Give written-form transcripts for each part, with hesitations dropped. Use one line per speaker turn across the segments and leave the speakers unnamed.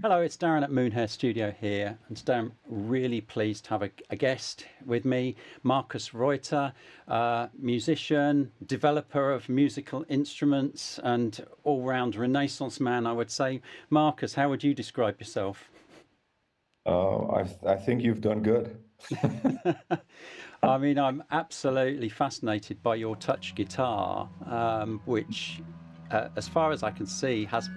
Hello, it's Darren at Moonhair Studio here, and today I'm really pleased to have a guest with me, Markus Reuter, musician, developer of musical instruments, and all-round Renaissance man, I would say. Markus, how would you describe yourself?
I think you've done good.
I mean, I'm absolutely fascinated by your touch guitar, which, as far as I can see, has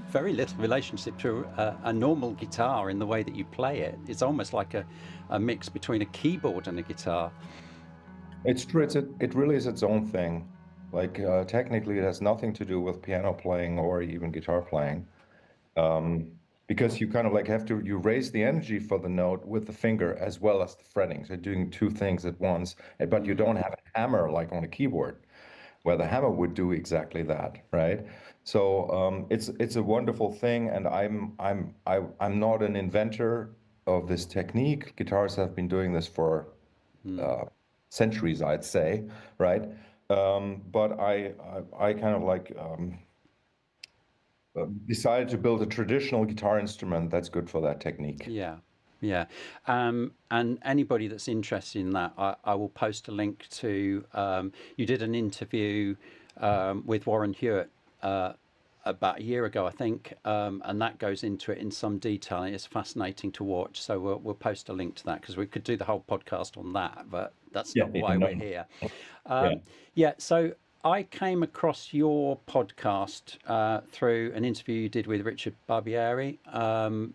very little relationship to a normal guitar in the way that you play it. It's almost like a mix between a keyboard and a guitar.
It's true. It really is its own thing. Like technically, it has nothing to do with piano playing or even guitar playing, um, because you kind of like have to you raise the energy for the note with the finger as well as the fretting. So doing two things at once, but you don't have a hammer like on a keyboard, where the hammer would do exactly that, right? So it's a wonderful thing, and I'm not an inventor of this technique. Guitarists have been doing this for
Mm.
uh, centuries, I'd say, right? But I kind of like decided to build a traditional guitar instrument that's good for that technique.
Yeah, yeah. And anybody that's interested in that, I will post a link to. You did an interview with Warren Hewitt about a year ago, I think, and that goes into it in some detail. It's fascinating to watch. So we'll post a link to that because we could do the whole podcast on that, but that's
Yeah,
not
yeah,
why
no,
we're here.
yeah.
Yeah, so I came across your podcast through an interview you did with Richard Barbieri. I'm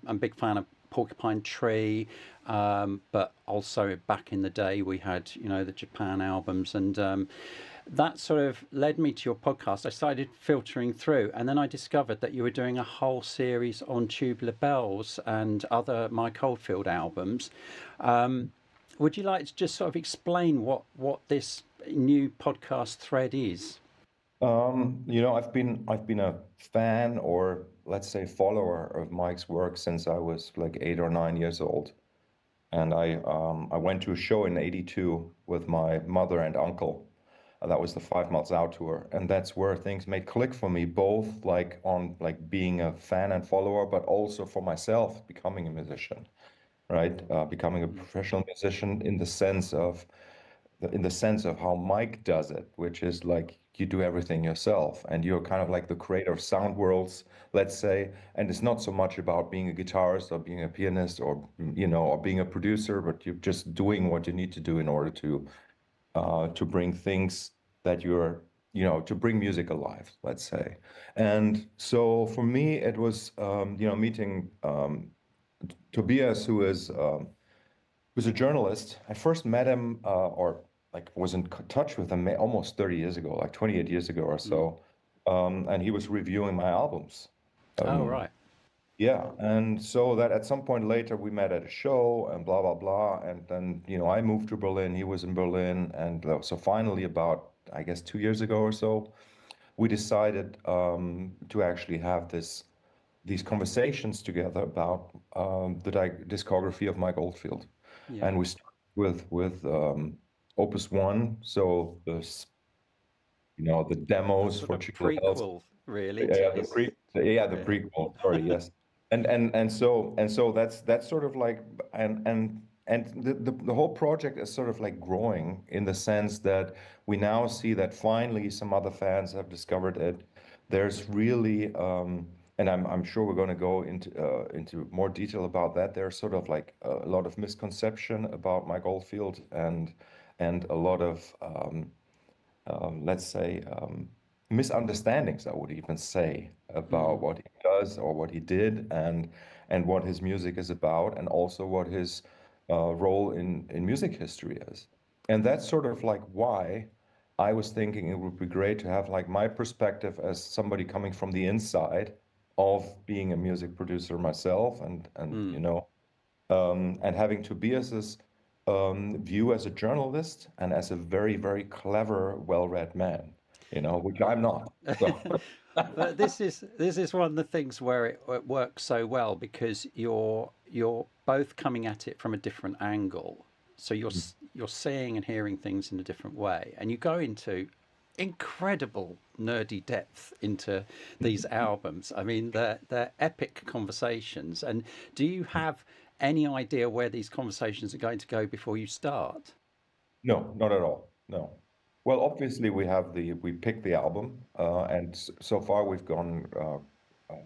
a big fan of Porcupine Tree, but also back in the day we had the Japan albums, and that sort of led me to your podcast. I started filtering through, and then I discovered that you were doing a whole series on Tubular Bells and other Mike Oldfield albums. Would you like to just sort of explain what this new podcast thread is?
I've been a fan or let's say follower of Mike's work since I was like 8 or 9 years old. And I went to a show in '82 with my mother and uncle. That was the 5 Miles Out tour, and that's where things made click for me, both like on like being a fan and follower, but also for myself becoming a musician, right? Becoming a
Mm.
professional musician in the sense of how Mike does it, which is like you do everything yourself and you're kind of like the creator of sound worlds, let's say. And it's not so much about being a guitarist or being a pianist or being a producer, but you're just doing what you need to do in order to bring things that to bring music alive, let's say. And so for me, it was, meeting Tobias, who's a journalist. I first met him, or like was in touch with him almost 30 years ago, like 28 years ago or
Mm.
so. And he was reviewing my albums.
Oh,
Um,
right.
yeah, and so that at some point later we met at a show and blah blah blah, and then I moved to Berlin. He was in Berlin, and so finally, about I guess 2 years ago or so, we decided to actually have these conversations together about the discography of Mike Oldfield,
Yeah.
and we started with Opus One, so the
The
demos
sort
for
of
Tubular Bells.
prequel, really, to
Yeah,
his.
the
Yeah.
prequel. Sorry, yes. And so that's sort of like and the whole project is sort of like growing in the sense that we now see that finally some other fans have discovered it. There's really and I'm sure we're going to go into more detail about that. There's sort of like a lot of misconception about Mike Oldfield and a lot of let's say, misunderstandings, I would even say, about
Mm.
what he does or what he did and what his music is about, and also what his role in music history is. And that's sort of like why I was thinking it would be great to have like my perspective as somebody coming from the inside of being a music producer myself
Mm.
and having Tobias's view as a journalist and as a very, very clever, well-read man, which I'm not. So,
But this is one of the things where it works so well because you're both coming at it from a different angle. So you're seeing and hearing things in a different way, and you go into incredible nerdy depth into these albums. I mean, they're epic conversations. And do you have any idea where these conversations are going to go before you start?
No, not at all. No. Well, obviously we picked the album, and so far we've gone uh,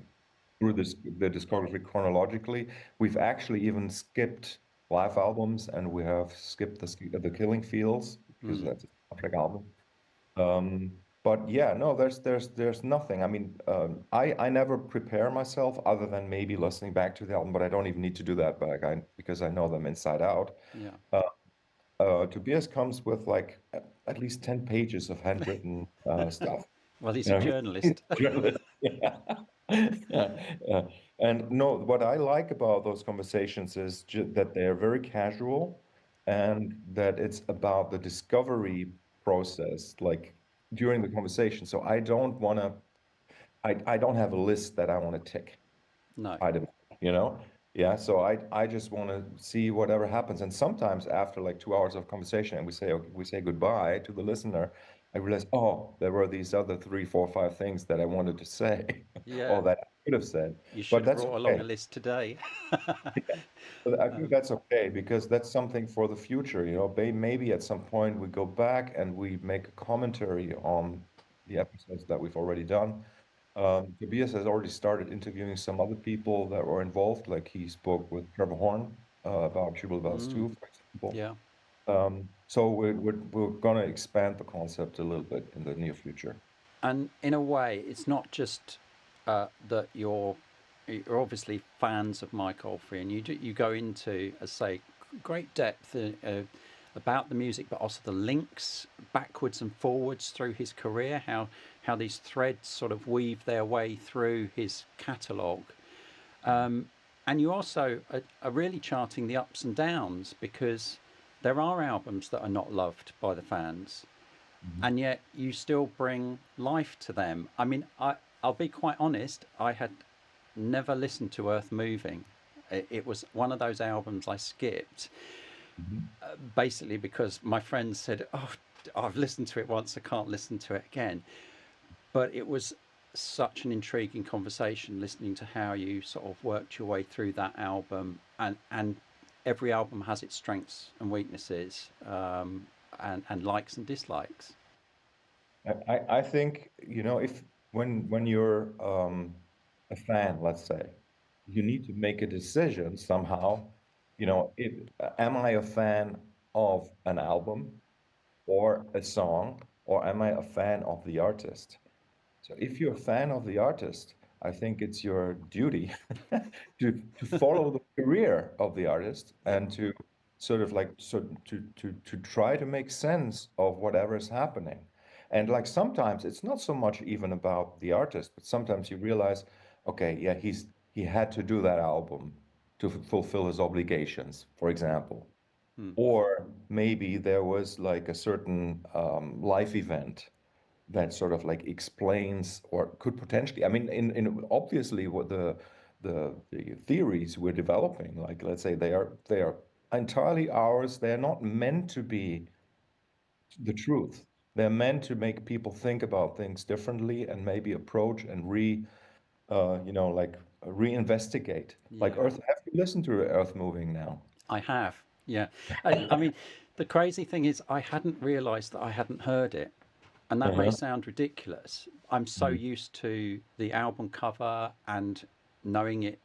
through the discography chronologically. We've actually even skipped live albums, and we have skipped the Killing Fields because
Mm,
that's a soundtrack album. Um, but yeah, no, there's nothing. I mean, I never prepare myself other than maybe listening back to the album, but I don't even need to do that back because I know them inside out.
yeah.
Uh, Tobias comes with like at least 10 pages of handwritten stuff.
Well, he's
You
a
know, he's
journalist.
a journalist. Yeah. Yeah. And no, what I like about those conversations is that they're very casual and that it's about the discovery process, like during the conversation. So I don't have a list that I want to tick
No.
item, you know? Yeah, so I just want to see whatever happens. And sometimes after like 2 hours of conversation and we say goodbye to the listener, I realize, oh, there were these other three, four, five things that I wanted to say or
Yeah.
that I could have said.
You should
But
have
that's
brought along
okay.
a list today.
But I think
um,
that's okay because that's something for the future, you know. Maybe at some point we go back and we make a commentary on the episodes that we've already done. Tobias has already started interviewing some other people that were involved, like he spoke with Trevor Horn about Jubal Bells
mm,
2, for example.
yeah.
So we're going to expand the concept a little bit in the near future.
And in a way, it's not just that you're obviously fans of Mike Oldfield, and you go into, as say, great depth about the music, but also the links backwards and forwards through his career, how these threads sort of weave their way through his catalogue. And you also are really charting the ups and downs because there are albums that are not loved by the fans,
Mhm.
and yet you still bring life to them. I mean, I'll be quite honest, I had never listened to Earth Moving. It was one of those albums I skipped,
Mhm.
basically because my friends said, "Oh, I've listened to it once, I can't listen to it again." But it was such an intriguing conversation listening to how you sort of worked your way through that album, and every album has its strengths and weaknesses, and likes and dislikes.
I think, you know, if when you're a fan, let's say, you need to make a decision somehow, you know, am I a fan of an album or a song, or am I a fan of the artist? So if you're a fan of the artist, I think it's your duty to follow the career of the artist and to sort of like to try to make sense of whatever is happening. And like sometimes it's not so much even about the artist, but sometimes you realize, okay, yeah, he had to do that album to fulfill his obligations, for example.
Hmm.
Or maybe there was like a certain life event that sort of like explains or could potentially, I mean, in obviously what the theories we're developing, like let's say they are entirely ours. They're not meant to be the truth. They're meant to make people think about things differently and maybe approach and like reinvestigate. Like
Yeah,
Earth, have you listened to Earth Moving now?
I have. Yeah, I mean, the crazy thing is, I hadn't realised that I hadn't heard it, and that may
Uh-huh.
sound ridiculous. I'm so
Mhm.
used to the album cover and knowing it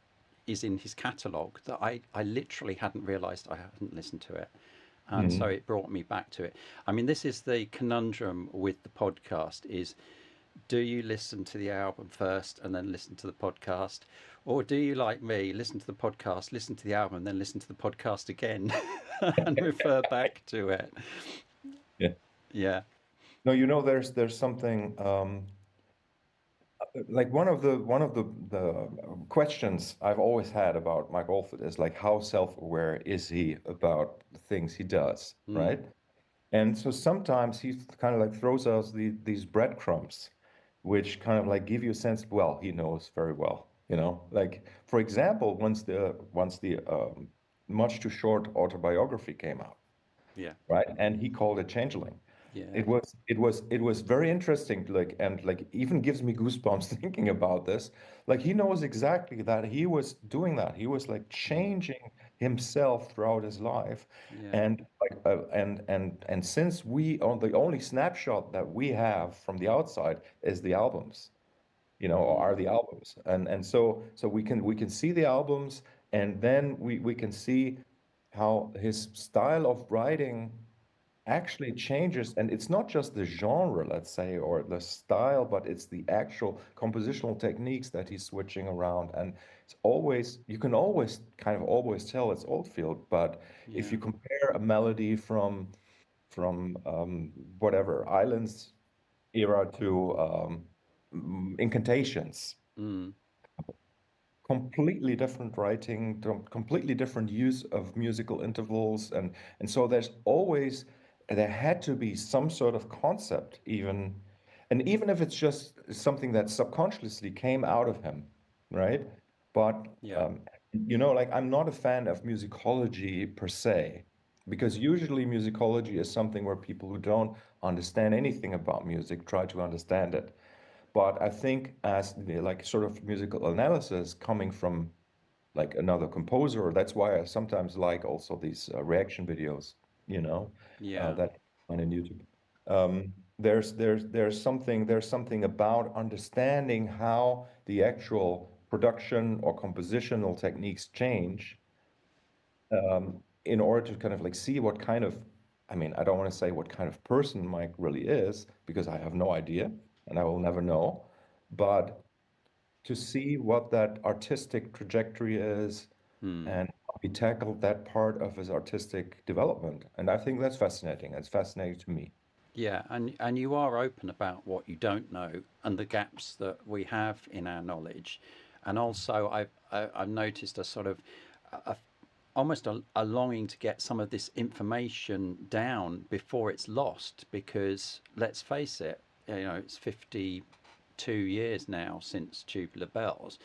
is in his catalogue that I literally hadn't realised I hadn't listened to it. And so
Mhm.
it brought me back to it. I mean, this is the conundrum with the podcast: is do you listen to the album first and then listen to the podcast, or do you, like me, listen to the podcast, listen to the album, and then listen to the podcast again and refer back to it?
Yeah.
Yeah.
No, you know, there's something like one of the questions I've always had about Mike Oldfield is like how self-aware is he about the things he does,
Mm,
right? And so sometimes he kind of like throws us these breadcrumbs, which kind of like give you a sense, well, he knows very well, you know. Like for example, once the much too short autobiography came out,
yeah.
right? And he called it Changeling.
Yeah.
It was very interesting, like, and like even gives me goosebumps thinking about this. Like he knows exactly that he was doing that. He was like
Mm.
changing himself throughout his life.
Yeah.
And like and since we on the only snapshot that we have from the outside is the albums, or
Mm.
are the albums. And so we can see the albums, and then we can see how his style of writing actually changes. And it's not just the genre, let's say, or the style, but it's the actual compositional techniques that he's switching around. And it's always, you can always kind of always tell it's Oldfield. But if
Yeah.
you compare a melody from whatever Islands era to Incantations,
Mm.
completely different writing, completely different use of musical intervals, and so there had to be some sort of concept even, and even if it's just something that subconsciously came out of him, right? But
Yeah.
like I'm not a fan of musicology per se, because usually musicology is something where people who don't understand anything about music try to understand it. But I think as like sort of musical analysis coming from like another composer, that's why I sometimes like also these reaction videos,
Yeah.
that on YouTube. There's something about understanding how the actual production or compositional techniques change, in order to kind of like see what kind of, I mean, I don't want to say what kind of person Mike really is because I have no idea and I will never know, but to see what that artistic trajectory is
Mm.
and how he tackled that part of his artistic development. And I think that's fascinating. It's fascinating to me.
Yeah, and you are open about what you don't know and the gaps that we have in our knowledge, and also I've noticed a sort of a, almost a longing to get some of this information down before it's lost. Because let's face it, it's 52 years now since Tubular Bells.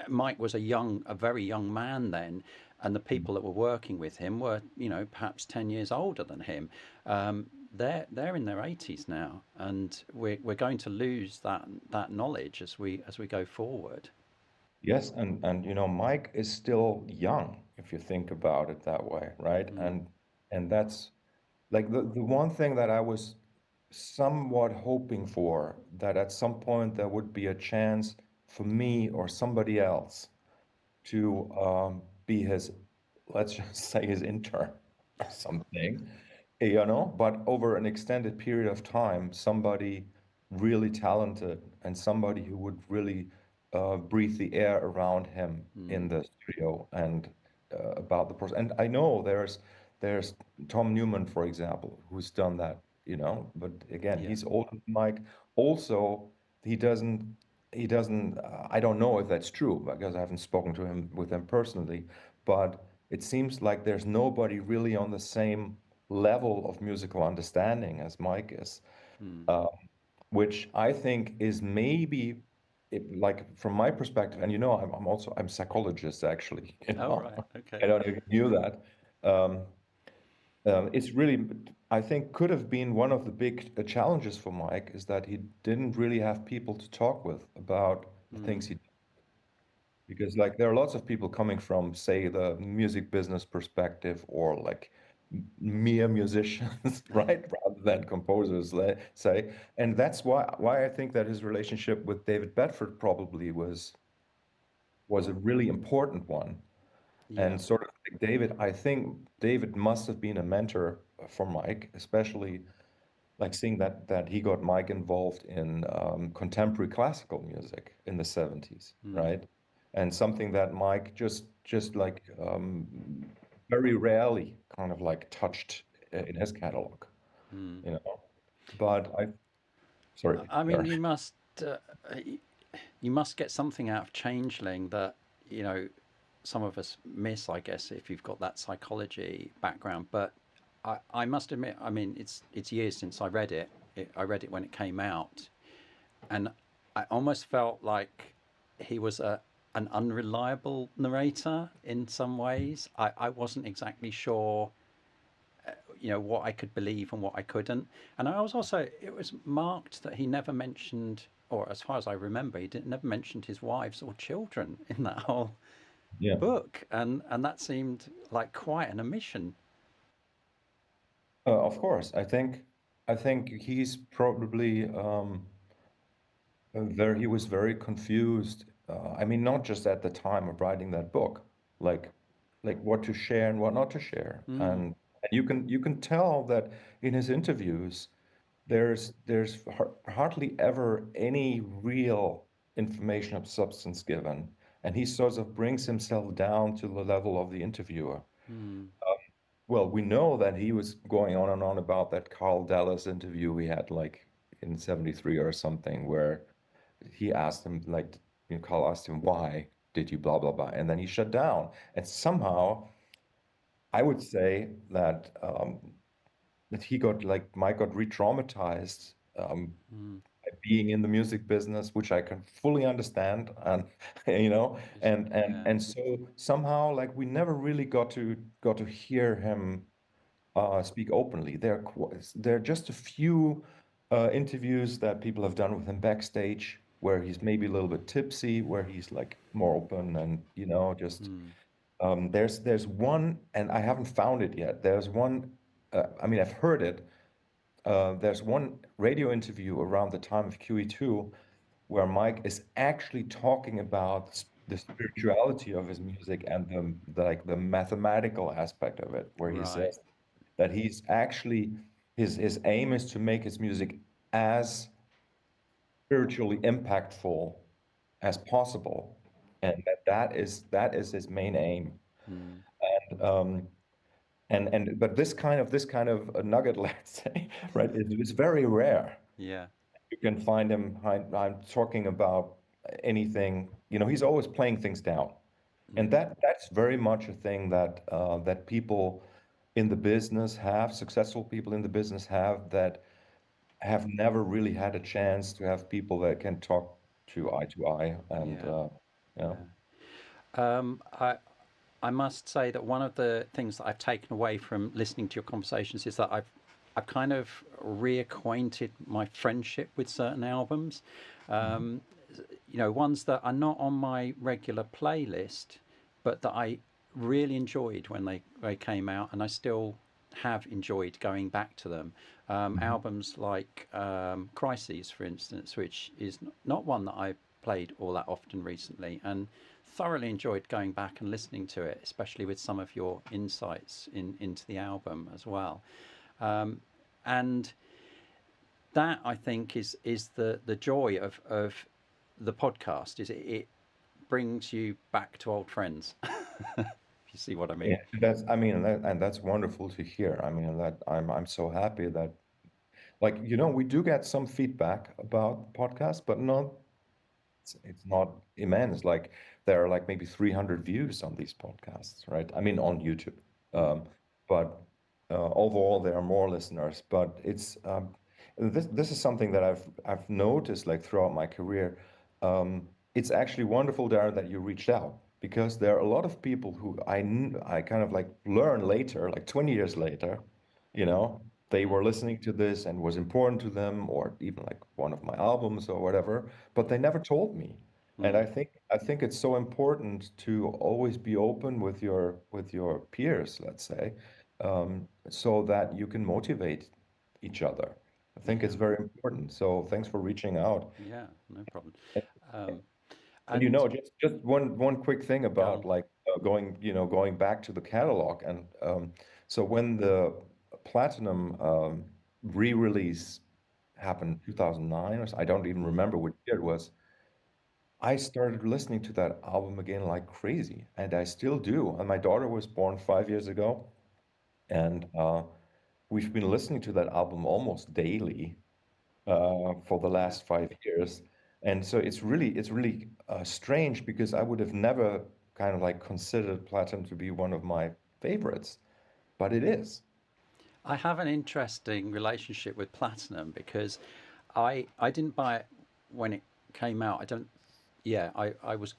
Mike was a very young man then, and the people that were working with him were, perhaps 10 years older than him. They're in their 80s now, and we're going to lose that knowledge as we go forward.
Yes, and Mike is still young if you think about it that way, right?
Mm.
And that's like the one thing that I was somewhat hoping for, that at some point there would be a chance for me or somebody else to be his, let's just say his intern or something, but over an extended period of time, somebody really talented and somebody who would really breathe the air around him in
Mm.
the studio and about the process. And I know there's Tom Newman, for example, who's done that, but again,
Yeah.
he's older than Mike. Also, he doesn't I don't know if that's true because I haven't spoken to him with him personally, but it seems like there's nobody really on the same level of musical understanding as Mike is,
Mm.
uh, which I think is maybe like from my perspective, and I'm psychologist actually,
Oh, right.
I
Okay.
don't know if you knew that. Um, it's really, I think, could have been one of the big challenges for Mike is that he didn't really have people to talk with about the things
Mm.
he, because like there are lots of people coming from, say, the music business perspective or like mere musicians, right, rather than composers, let's say. And that's why I think that his relationship with David Bedford probably was a really important one.
Yeah.
And sort of like David, I think David must have been a mentor for Mike, especially like seeing that he got Mike involved in contemporary classical music in the 70s,
Mm.
right? And something that Mike just like very rarely kind of like touched in his catalog,
Mm.
you know. But sorry,
I mean,
Darren.
uh, you must get something out of Changeling that you know some of us miss, I guess, if you've got that psychology background. But I must admit, I mean, it's years since I read it. I read it when it came out, and I almost felt like he was an unreliable narrator in some ways. I wasn't exactly sure what I could believe and what I couldn't. And I was also, it was marked that he never mentioned, or as far as I remember, he didn't never mentioned his wives or children in that whole
Yeah.
book, and that seemed like quite an omission.
Of course, I think he's probably he was very confused. I mean, not just at the time of writing that book, like like what to share and what not to share.
Mm,
And you can tell that in his interviews, there's hardly ever any real information of substance given, and he sort of brings himself down to the level of the interviewer.
mm,
Well, we know that he was going on and on about that Carl Dallas interview we had like in '73 or something, where he asked him, like, Carl asked him, why did you blah, blah, blah? And then he shut down. And somehow I would say that he got, like, Mike got re-traumatized
mm.
by being in the music business, which I can fully understand. And, you know, and, and,
Yeah.
and so somehow, like, we never really got to hear him speak openly. There are just a few interviews that people have done with him backstage where he's maybe a little bit tipsy, where he's like more open and just
Mm,
there's one, and I haven't found it yet. There's one. I mean, I've heard it. There's one radio interview around the time of QE2 where Mike is actually talking about the spirituality of his music and the mathematical aspect of it, where he
right.
says that he's actually his aim is to make his music as spiritually impactful as possible, and that is his main aim.
Mm,
And but this kind of a nugget, let's say, right, is very rare.
yeah.
You can find him. I'm talking about anything. He's always playing things down, and
Mm,
that's very much a thing that people in the business have, successful people in the business that have never really had a chance to have people that can talk to eye, and
yeah.
you know,
Yeah. I must say that one of the things that I've taken away from listening to your conversations is that I've kind of reacquainted my friendship with certain albums.
Mhm.
Um, ones that are not on my regular playlist, but that I really enjoyed when they came out, and I still have enjoyed going back to them.
Mhm.
Albums like Crises, for instance, which is not one that I played all that often recently, and thoroughly enjoyed going back and listening to it, especially with some of your insights into the album as well. And that, I think, is the joy of the podcast, is it brings you back to old friends. If you see what I
Yeah,
mean.
that's I mean, and that's wonderful to hear. I mean, that I'm so happy that, like, we do get some feedback about podcasts, but not it's not immense. Like, there are like maybe 300 views on these podcasts, right? I mean, on YouTube.
Mm,
But overall, there are more listeners. But this is something that I've noticed, like, throughout my career. It's actually wonderful, Darren, that you reached out, because there are a lot of people who I kind of like learn later, like 20 years later, you know, they
mm,
were listening to this and was important to them, or even like one of my albums or whatever, but they never told me. And I
mm,
think I think it's so important to always be open with your peers, let's say, so that you can motivate each other. I think
yeah,
it's very important. So thanks for reaching out.
yeah, no problem.
And,
Um,
and
and
just one quick thing
go
about,
on.
like, going back to the catalog, and so when the Platinum re-release happened 2009, or so, I don't even
Mm,
remember what year it was. I started listening to that album again like crazy, and I still do. And my daughter was born 5 years ago, and we've been listening to that album almost daily for the
yeah.
last 5 years. And so it's really strange, because I would have never kind of like considered Platinum to be one of my favorites, but it is.
I have an interesting relationship with Platinum because I didn't buy it when it came out. I don't. Yeah, I was.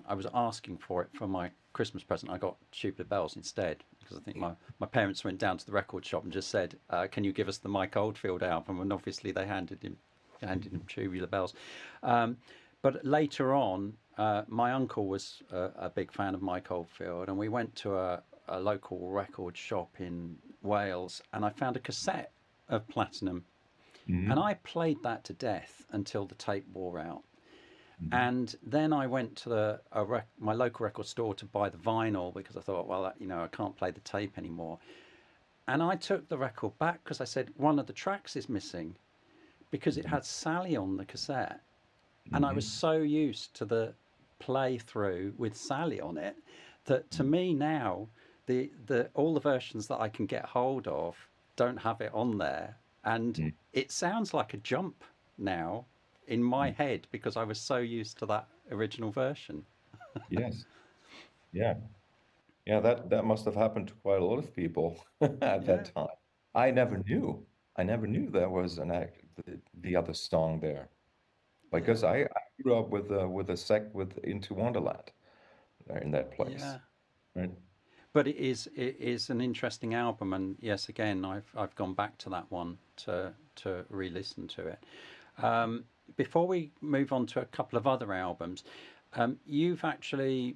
I was asking for it for my Christmas present. I got Tubular Bells instead because I think my parents went down to the record shop and just said, "Can you give us the Mike Oldfield album?" And obviously they handed him Tubular Bells. Um, but later on, my uncle was a big fan of Mike Oldfield, and we went to a local record shop in Wales, and I found a cassette of Platinum, and
Hmm.
I played that to death until the tape wore out.
Hmm.
And then I went to my local record store to buy the vinyl because I thought, well, I can't play the tape anymore. And I took the record back because I said one of the tracks is missing because it had Sally on the cassette. And I was
Hmm.
so used to the playthrough with Sally on it that to me now, the all the versions that I can get hold of don't have it on there. And
Hmm.
it sounds like a jump now in my head because I was so used to that original version.
Yes. Yeah. Yeah, that must have happened to quite a lot of people at
Yeah,
that time. I never knew. I never knew there was the other song there because
yeah,
I grew up with a sect with Into Wonderland there in that place,
yeah.
right?
But it is an interesting album, and yes, again, I've gone back to that one to re-listen to it. Um, Before we move on to a couple of other albums, you've actually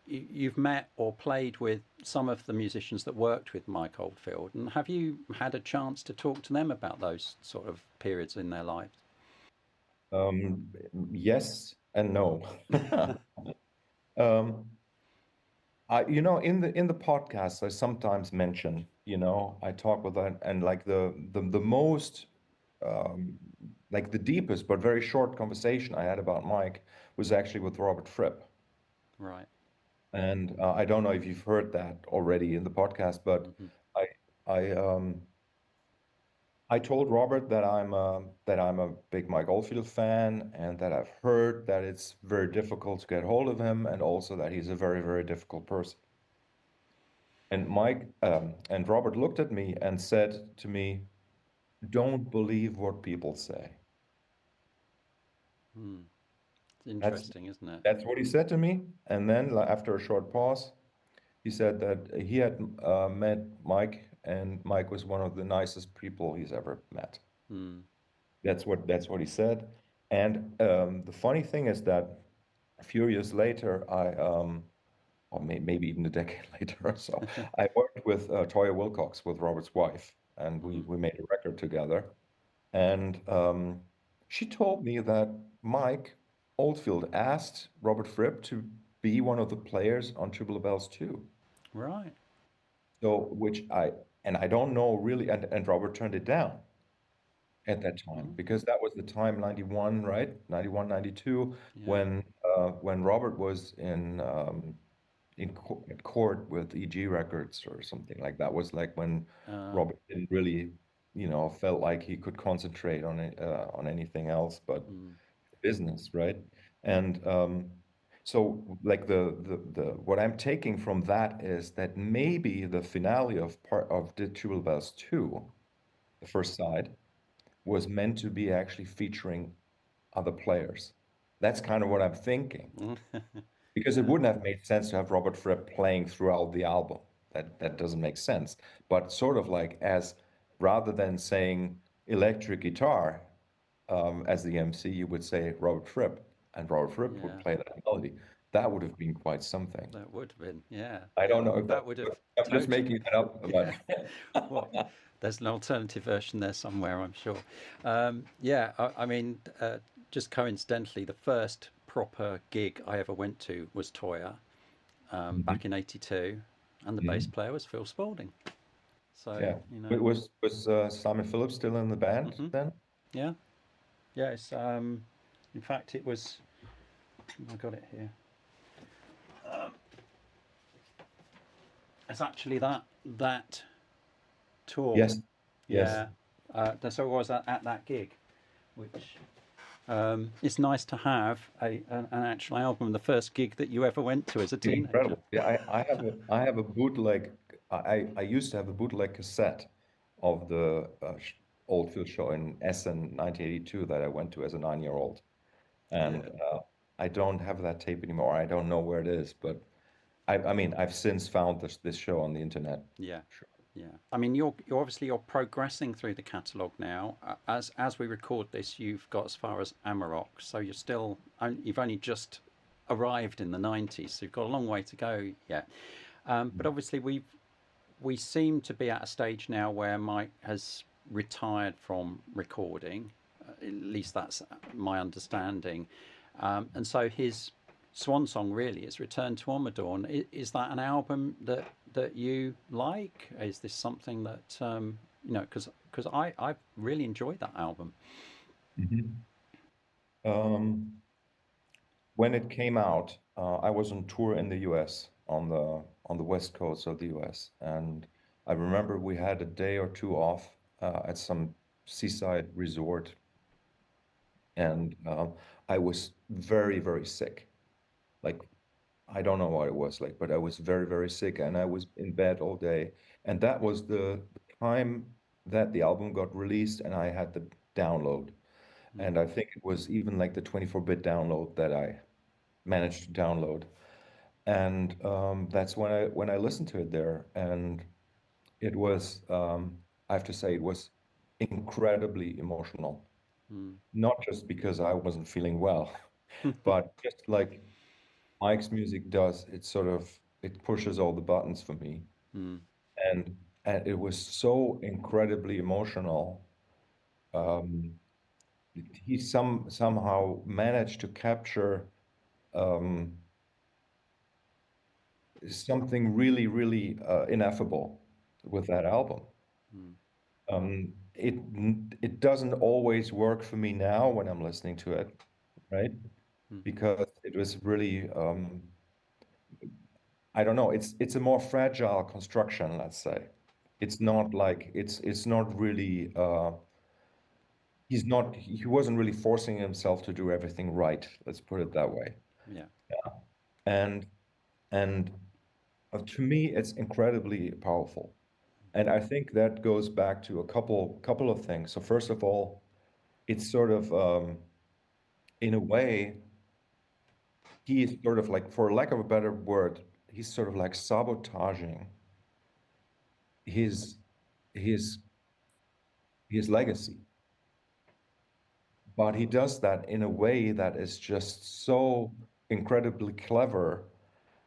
you've met or played with some of the musicians that worked with Mike Oldfield, and have you had a chance to talk to them about those sort of periods in their lives?
Um, yes and no. Um, in the podcast, I sometimes mention, I talk with that, and like the most um, like the deepest but very short conversation I had about Mike was actually with Robert Fripp.
Right.
And I don't know if you've heard that already in the podcast, but
Hmm.
I I I told Robert that I'm a big Mike Oldfield fan, and that I've heard that it's very difficult to get hold of him, and also that he's a very, very difficult person. And Robert looked at me and said to me, "Don't believe what people say."
Hmm. It's
That's
interesting, isn't it?
that's what he said to me. And then, after a short pause, he said that he had met Mike, and Mike was one of the nicest people he's ever met.
Hmm.
That's what he said. And the funny thing is that a few years later, or maybe even a decade later or so, I worked with Toya Wilcox, with Robert's wife, and we
Hmm.
we made a record together. And she told me that Mike Oldfield asked Robert Fripp to be one of the players on Tubular Bells too.
Right.
So, I don't know really, and Robert turned it down at that time
Hmm.
because that was the time, 91, right? 91, 92,
Yeah.
when Robert was in court with EG Records or something like that. Was like when
Uh,
Robert didn't really, felt like he could concentrate on anything else but
hmm.
business, right? And so, like the what I'm taking from that is that maybe the finale of part of the Tubular Bells 2, the first side, was meant to be actually featuring other players. That's kind of what I'm thinking. Because it
Yeah.
wouldn't have made sense to have Robert Fripp playing throughout the album. That doesn't make sense. But sort of like, as rather than saying electric guitar as the MC, you would say Robert Fripp, and Robert Fripp would
Yeah.
play that melody. That would have been quite something.
That would have been. Yeah.
I
Yeah.
don't know if
That would have
I'm just
totally.
making it up,
Yeah.
but
Well, there's an alternative version there somewhere, I'm sure. Yeah. I mean, just coincidentally, the first proper gig I ever went to was Toya
Mhm,
back in '82, and the bass
mhm.
player was Phil Spaulding. So,
Yeah. Was Simon Phillips still in the band
hmm,
then?
yeah. Yeah. In fact, it was. I got it here. It's actually that tour.
Yes. Yes.
Yeah. So I was at that gig, which it's nice to have an actual album, the first gig that you ever went to as a teenager.
Incredible. Yeah, I have a bootleg. I used to have a bootleg cassette of the Oldfield show in Essen 1982 that I went to as a 9-year-old, and
Yeah.
I don't have that tape anymore. I don't know where it is, but I mean, I've since found this show on the internet.
Yeah,
Sure.
yeah. I mean, you're obviously you're progressing through the catalogue now. As we record this, you've got as far as Amarok, so you're still you've only just arrived in the '90s, so you've got a long way to go yet. But obviously, we seem to be at a stage now where Mike has retired from recording. At least that's my understanding. And so his swan song really is Return to Ommadawn. Is that an album that you like? Is this something that because I really enjoyed that album.
Mhm. Um, when it came out, I was on tour in the US on the west coast of the US, and I remember we had a day or two off at some seaside resort, and I was very, very sick. Like I don't know what it was like, but I was very, very sick, and I was in bed all day. And that was the time that the album got released, and I had the download.
Mm,
And I think it was even like the 24-bit download that I managed to download. And that's when I listened to it there, and it was I have to say it was incredibly emotional.
mm,
Not just because I wasn't feeling well, but just like Mike's music does, it sort of it pushes all the buttons for me.
mm,
And and it was so incredibly emotional. Um, he somehow managed to capture um, something really, really ineffable with that album.
mm,
It doesn't always work for me now when I'm listening to it, right?
mm,
Because it was really I don't know, it's a more fragile construction, let's say. It's not like it's not really he wasn't really forcing himself to do everything right, let's put it that way.
yeah.
And and to me it's incredibly powerful. And I think that goes back to a couple of things. So first of all, it's sort of in a way he is sort of like, for lack of a better word, he's sort of like sabotaging his his his legacy. But he does that in a way that is just so incredibly clever,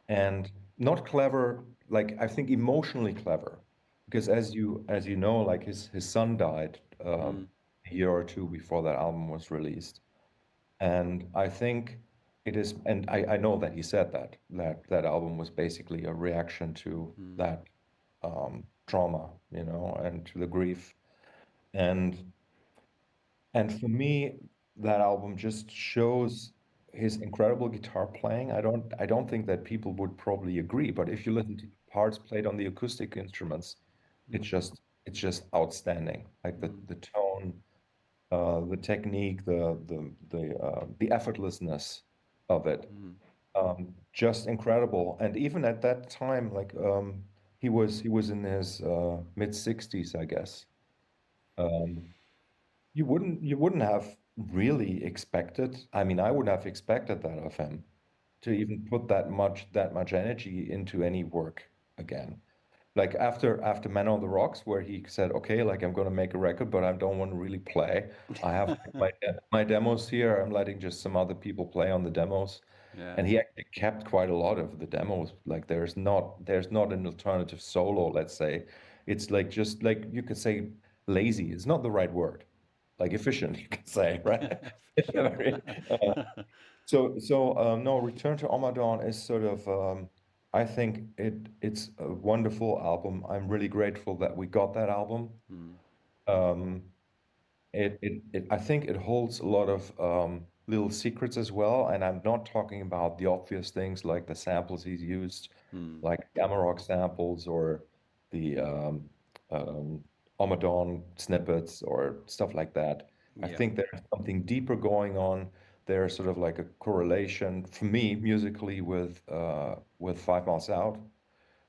and not clever, like I think emotionally clever. Because as you know, like his son died
Mm,
a year or two before that album was released. And I think it is, and I know that he said that album was basically a reaction to
mm,
that trauma, you know, and to the grief. And and for me, that album just shows his incredible guitar playing. I don't think that people would probably agree, but if you listen to the parts played on the acoustic instruments,
mm,
it's just outstanding. Like
mm,
the tone, the technique, the effortlessness of it,
mm,
just incredible. And even at that time, like he was in his mid 60s, I guess. Um, you wouldn't have really expected. I mean, I wouldn't have expected that of him to even put that much energy into any work again. Like after Man on the Rocks, where he said, "Okay, like I'm gonna make a record, but I don't want to really play. I have like, my demos here. I'm letting just some other people play on the demos."
yeah.
And he actually kept quite a lot of the demos. Like there's not an alternative solo, let's say. It's like just like you could say lazy is not the right word. Like efficient, you could say, right?
Efficient.
Very, no, Return to Ommadawn is sort of I think it's a wonderful album. I'm really grateful that we got that album.
Mm,
Um, I think it holds a lot of little secrets as well, and I'm not talking about the obvious things like the samples he's used,
mm,
like Amarok samples or the um, Ommadawn snippets or stuff like that. I
yeah.
think there's something deeper going on. There's sort of like a correlation for me musically with 5 Miles Out,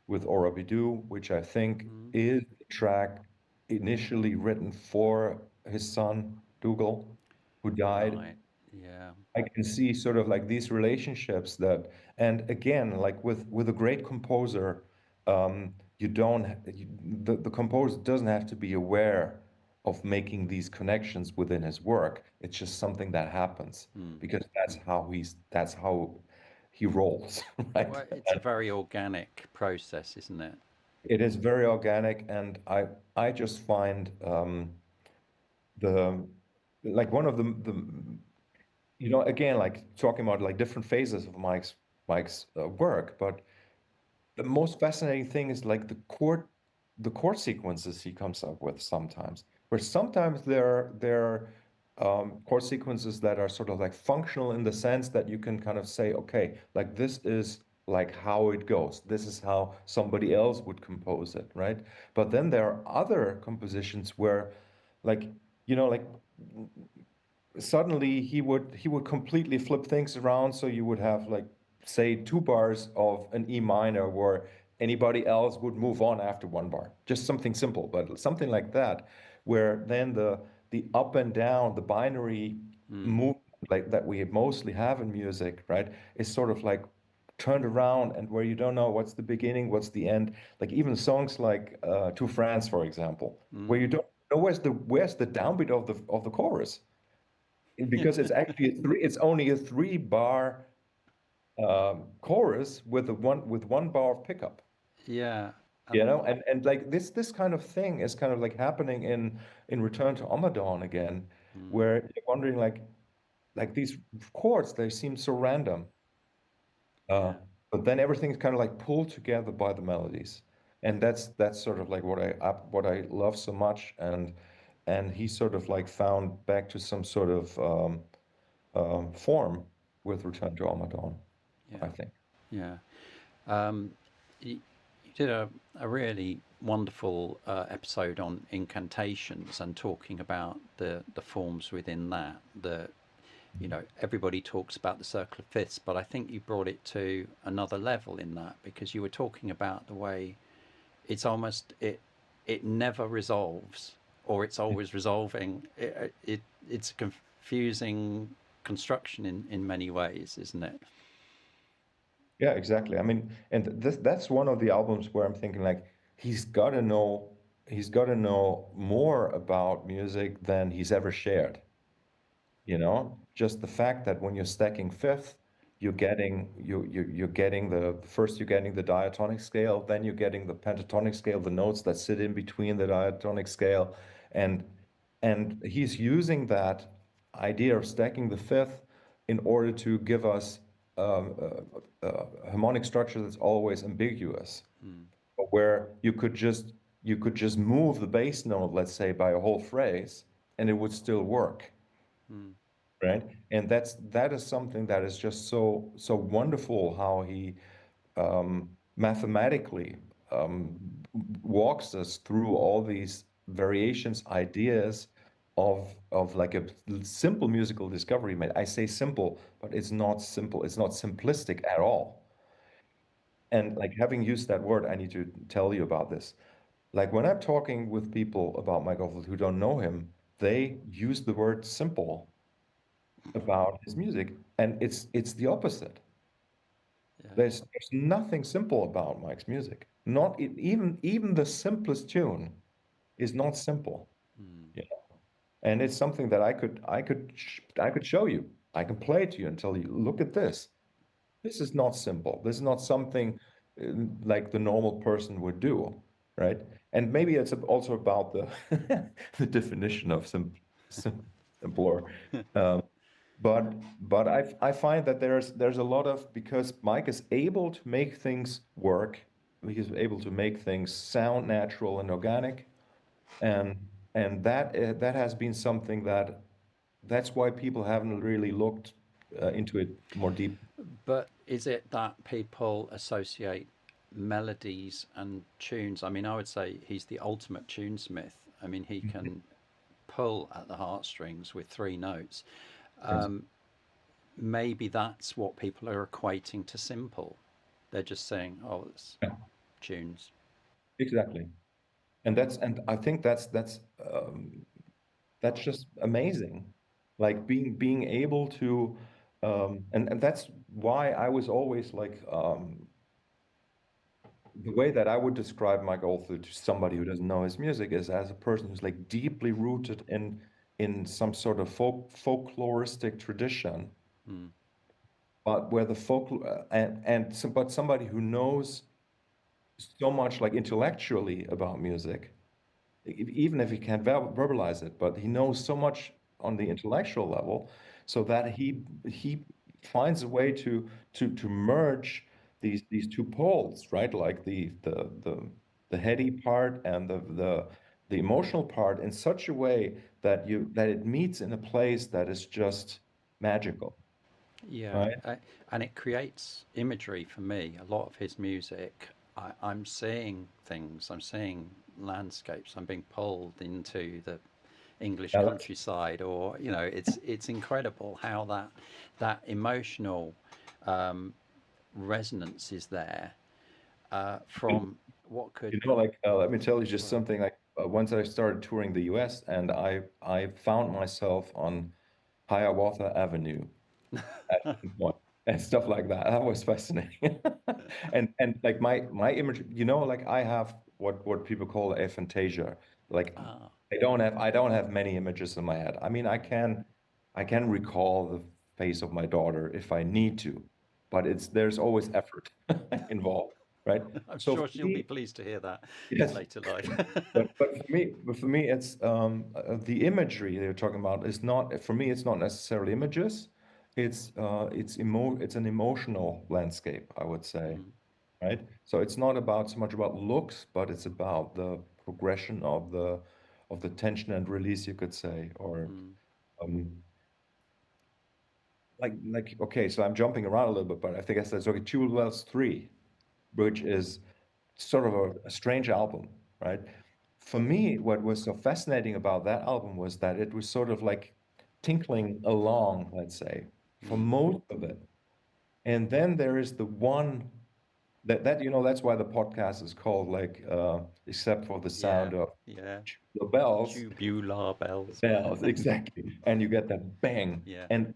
with Aura Bidu, which I think
Mm,
is a track initially written for his son, Dougal, who died.
right. Yeah.
I can see sort of like these relationships that, and again, like with a great composer, you don't, the composer doesn't have to be aware of making these connections within his work. It's just something that happens
Mm.
because that's how he rolls, right?
Well, it's a very organic process, isn't it?
It is very organic, and I just find the like one of the again, like talking about like different phases of Mike's work, but the most fascinating thing is like the chord sequences he comes up with sometimes, where sometimes there are chord sequences that are sort of like functional in the sense that you can kind of say, okay, like this is like how it goes. This is how somebody else would compose it, right? But then there are other compositions where, like, like suddenly he would completely flip things around, so you would have like say two bars of an E minor where anybody else would move on after one bar, just something simple, but something like that, where then the up and down, the binary
Mm.
movement like that we mostly have in music, right, is sort of like turned around, and where you don't know what's the beginning, what's the end, like even songs like To France, for example, where you
Mm.
don't know where's the downbeat of the chorus, because it's actually it's only a three bar chorus with one bar of pickup,
Yeah.
you
And
know, and like this kind of thing is kind of like happening in Return to Ommadawn again,
mm.
where you're wondering like these chords, they seem so random, uh,
Yeah.
but then everything's kind of like pulled together by the melodies, and that's sort of like what I love so much, and he sort of like found back to some sort of form with Return to Ommadawn, I
Yeah.
think.
Yeah. Um, you did a really wonderful episode on incantations and talking about the forms within that. Everybody talks about the circle of fifths, but I think you brought it to another level in that, because you were talking about the way it never resolves, or it's always resolving. It's a confusing construction in many ways, isn't it?
Yeah, exactly. I mean, and that's one of the albums where I'm thinking like he's got to know more about music than he's ever shared. Just the fact that when you're stacking fifth, you're getting the first, you're getting the diatonic scale, then you're getting the pentatonic scale, the notes that sit in between the diatonic scale, and and he's using that idea of stacking the fifth in order to give us a harmonic structure that's always ambiguous,
Mm.
where you could just move the bass note, let's say, by a whole phrase, and it would still work,
Mm.
right? And that is something that is just so wonderful, how he mathematically um, walks us through all these variations, ideas of like a simple musical discovery. I say simple, but it's not simple. It's not simplistic at all. And like, having used that word, I need to tell you about this. Like, when I'm talking with people about Mike Oldfield who don't know him, they use the word simple about his music, and it's the opposite.
Yeah.
There's nothing simple about Mike's music. Not even the simplest tune is not simple.
Mm.
Yeah. And it's something that I could show you. I can play it to you and tell you, look at this. This is not simple. This is not something uh, like the normal person would do, right? And maybe it's also about the the definition of simpler. Um, but I find that there's a lot of, because Mike is able to make things work. He's able to make things sound natural and organic, and that has been something that's why people haven't really looked into it more deep.
But is it that people associate melodies and tunes? I mean, I would say he's the ultimate tunesmith. I mean, he can pull at the heartstrings with three notes.
Yes.
Um, Maybe that's what people are equating to simple. They're just saying, "Oh, it's
Yeah,
tunes."
exactly. And I think that's just amazing. like being able to, and that's why I was always like, the way that I would describe Mike Oldfield to somebody who doesn't know his music is as a person who's like deeply rooted in some sort of folkloristic tradition,
Mm.
but where the folklore but somebody who knows so much like intellectually about music, even if he can't verbalize it, but he knows so much on the intellectual level, so that he finds a way to merge these two poles, right? Like the heady part and the emotional part in such a way that it meets in a place that is just magical,
Yeah,
right?
and it creates imagery for me. A lot of his music, I'm seeing things, I'm seeing landscapes, I'm being pulled into the English
Yeah,
countryside, or it's incredible how that emotional um, resonance is there from what could.
like let me tell you just
Sorry.
something. Like once I started touring the U.S. and I found myself on Hiawatha Avenue at one point and stuff like that. That was fascinating. And like my image, like I have what people call aphantasia. Like
Ah,
I don't have many images in my head. I mean, I can recall the face of my daughter if I need to, but there's always effort involved, right?
I'm
So for
sure she'll be
me,
pleased to hear that in
yes.
later life.
But for me, it's the imagery they're talking about is not for me. It's not necessarily images. It's an emotional landscape, I would say,
Mm,
right? So it's not about so much about looks, but it's about the progression of the tension and release, you could say, or
mm,
um, like okay. So I'm jumping around a little bit, but I think I said okay. Two Wells 3, which is sort of a strange album, right? For me, what was so fascinating about that album was that it was sort of like tinkling along, let's say, for
mm.
most of it. And then there is the one that's why the podcast is called like except for the
Yeah,
sound of
yeah.
the bells,
Tubular bells.
bells, exactly. And you get that bang.
Yeah.
And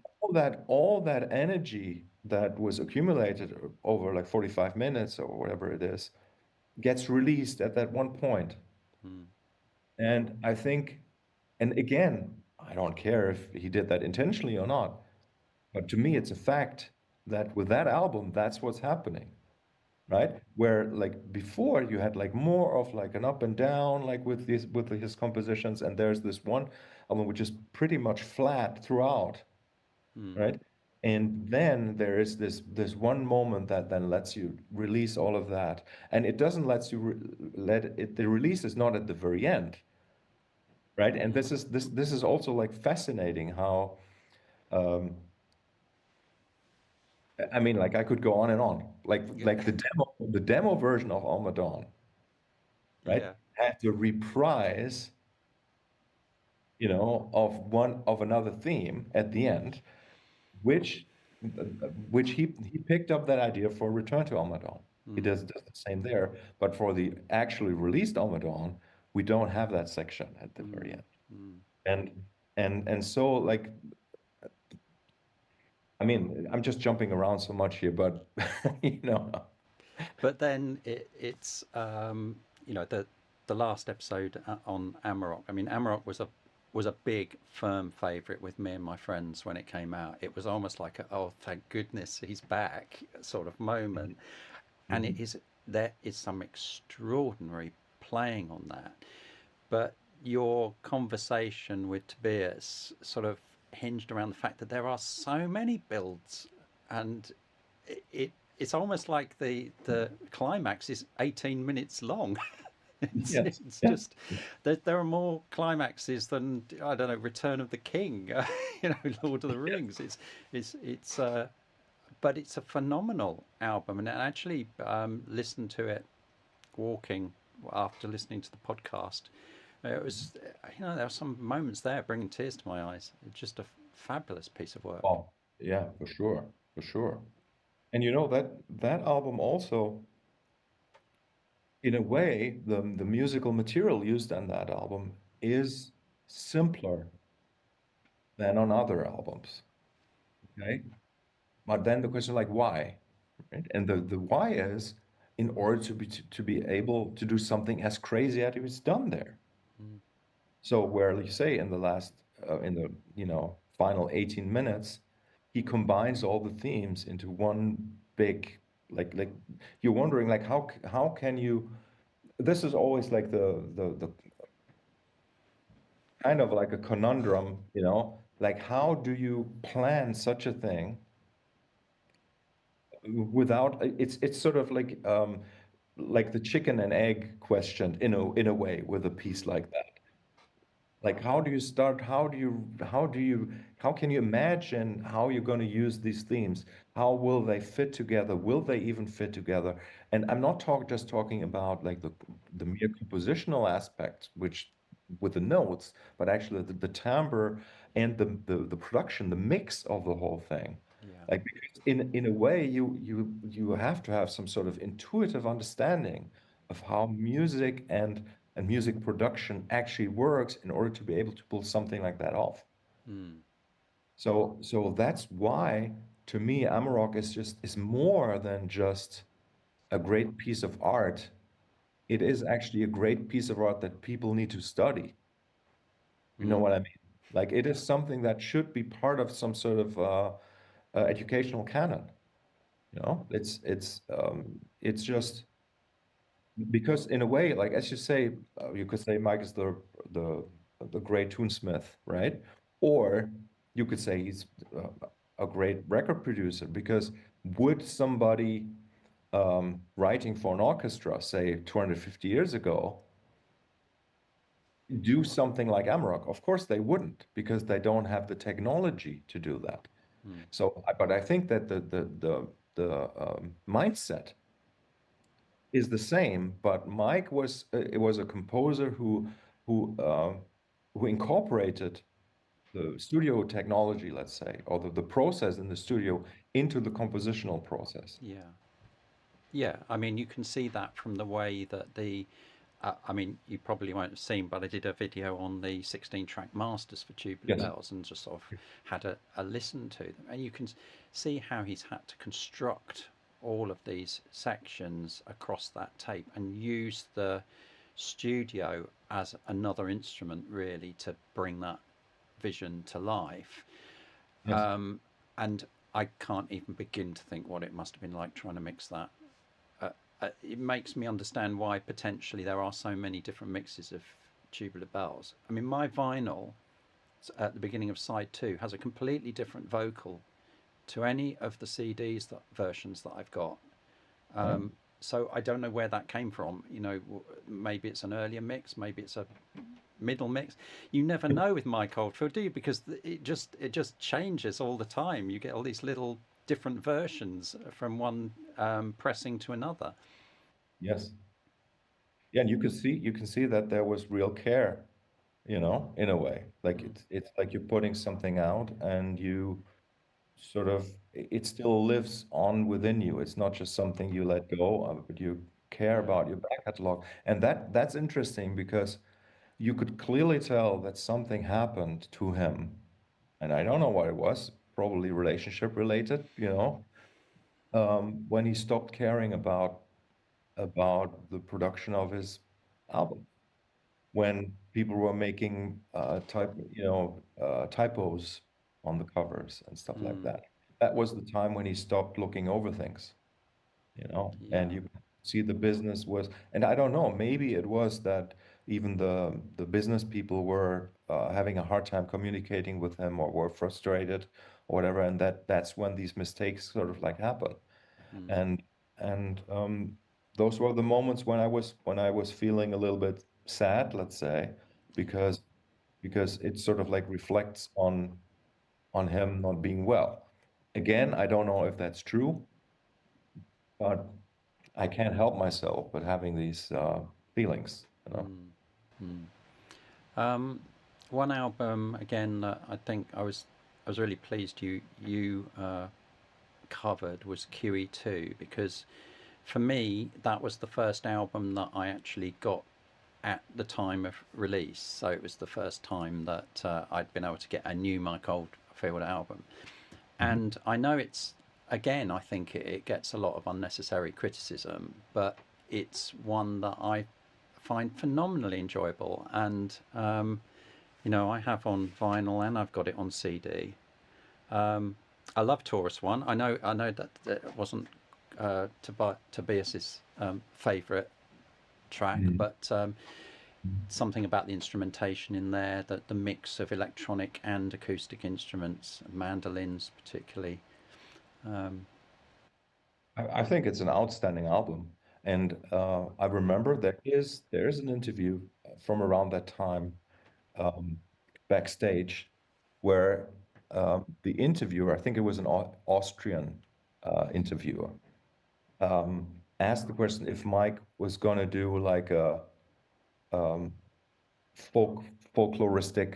all that energy that was accumulated over like 45 minutes or whatever it is gets released at that one point.
Mm,
And I think, and again, I don't care if he did that intentionally or not, but to me, it's a fact that with that album, that's what's happening, right? Where like before you had like more of like an up and down, like with his compositions, and there's this one album which is pretty much flat throughout,
mm,
right? And then there is this one moment that then lets you release all of that, and it doesn't let you let it. The release is not at the very end, right? And
mm.
this is also like fascinating how um, I mean, like I could go on and on. Like the demo version of Ommadawn, right?
Yeah.
Had the reprise, of another theme at the end, which which he picked up that idea for Return to Ommadawn. He
Mm,
does the same there, but for the actually released Ommadawn, we don't have that section at the very
mm,
end.
mm.
And and so like I mean, I'm just jumping around so much here, but you know,
But then it's the last episode on Amarok. I mean, Amarok was a big firm favourite with me and my friends when it came out. It was almost like a, oh, thank goodness he's back sort of moment. And
Mhm.
there is some extraordinary playing on that. But your conversation with Tobias sort of hinged around the fact that there are so many builds, and it's almost like the climax is 18 minutes long. it's
Yes,
it's
yeah,
just there are more climaxes than, I don't know, Return of the King, Lord of the Rings. It's but it's a phenomenal album, and I actually listened to it walking after listening to the podcast. It was, there were some moments there bringing tears to my eyes. It's just a fabulous piece of work.
oh, yeah, for sure, for sure. And that album also, in a way, the musical material used on that album is simpler than on other albums. Okay. But then the question like why? Right? And the why is in order to be able to do something as crazy as it's done there.
Mm.
So where you say in the last in the final 18 minutes, he combines all the themes into one big like you're wondering like how can you this is always like the kind of like a conundrum, like how do you plan such a thing without it's sort of like the chicken and egg question in a way with a piece
Mm.
like that. Like, how do you start? How can you imagine how you're going to use these themes? How will they fit together? Will they even fit together? And I'm not just talking about like the mere compositional aspect, which with the notes, but actually the timbre and the production, the mix of the whole thing.
Yeah.
Like, because in a way, you have to have some sort of intuitive understanding of how music and music production actually works in order to be able to pull something like that off.
Mm.
So that's why to me Amarok is more than just a great piece of art. It is actually a great piece of art that people need to study. You know
Mm.
what I mean? Like it is something that should be part of some sort of educational canon. It's just because in a way, like as you say, you could say Mike is the the great tunesmith, right? Or you could say he's a great record producer because would somebody writing for an orchestra, say 250 years ago, do something like Amarok? Of course they wouldn't because they don't have the technology to do that.
Mm.
So, but I think that the mindset is the same, but Mike was it was a composer who uh, who incorporated the studio technology, let's say, or the process in the studio into the compositional process.
Yeah. Yeah, I mean, you can see that from the way that I mean, you probably won't have seen, but I did a video on the 16-track masters for Tubular
Yes.
Bells and just sort of had a listen to them. And you can see how he's had to construct all of these sections across that tape and use the studio as another instrument, really, to bring that vision to life.
Yes.
And I can't even begin to think what it must have been like trying to mix that. uh, it makes me understand why potentially there are so many different mixes of Tubular Bells. I mean, my vinyl at the beginning of side two has a completely different vocal to any of the CDs versions that I've got.
Right.
So I don't know where that came from. Maybe it's an earlier mix, maybe it's a middle mix. You never know with Mike Oldfield, do you? Because it just changes all the time. You get all these little different versions from one pressing to another.
Yes. Yeah, and you can see that there was real care, in a way. Like
Mm.
it's like you're putting something out and you sort of it still lives on within you. It's not just something you let go of, but you care
Yeah.
about your back catalog. And that's interesting because you could clearly tell that something happened to him. And I don't know what it was, probably relationship related, when he stopped caring about the production of his album. When people were making typos on the covers and stuff like
Mm.
that. That was the time when he stopped looking over things, and
Yeah.
you could see the business was, and I don't know, maybe it was that even the business people were having a hard time communicating with him or were frustrated or whatever, and that's when these mistakes sort of like happen.
Mm.
And those were the moments when I was feeling a little bit sad, let's say,
Yeah.
because it sort of like reflects on him not being well. Again, I don't know if that's true, but I can't help myself but having these feelings, you know.
Mm. Mm. Um, One album again that I think I was really pleased you covered was QE2 because for me that was the first album that I actually got at the time of release. So it was the first time that I'd been able to get a new Mike Oldfield album.
Mhm.
And I know it's, again, I think it gets a lot of unnecessary criticism, but it's one that I find phenomenally enjoyable. And, I have on vinyl and I've got it on CD. I love Taurus One. I know that it wasn't Tobias's favourite track,
Mhm.
but something about the instrumentation in there, that the mix of electronic and acoustic instruments, mandolins particularly. Um,
I think it's an outstanding album. And I remember there is an interview from around that time, um, backstage, where the interviewer, I think it was an Austrian interviewer, asked the question if Mike was gonna do like a um, folk folkloristic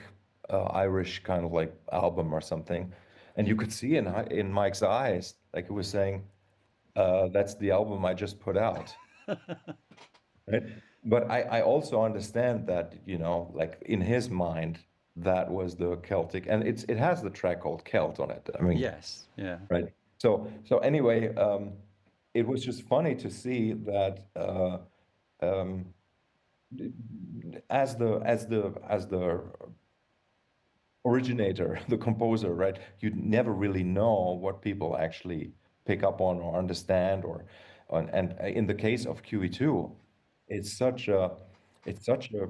Irish kind of like album or something, and you could see in Mike's eyes, like he was saying, "That's the album I just put out." Right? But I also understand that, like in his mind, that was the Celtic, and it has the track called Celt on it. I mean,
yes, yeah,
right? So anyway, it was just funny to see that um, as the originator, the composer, right? You never really know what people actually pick up on or understand, and in the case of QE2, it's such a it's such a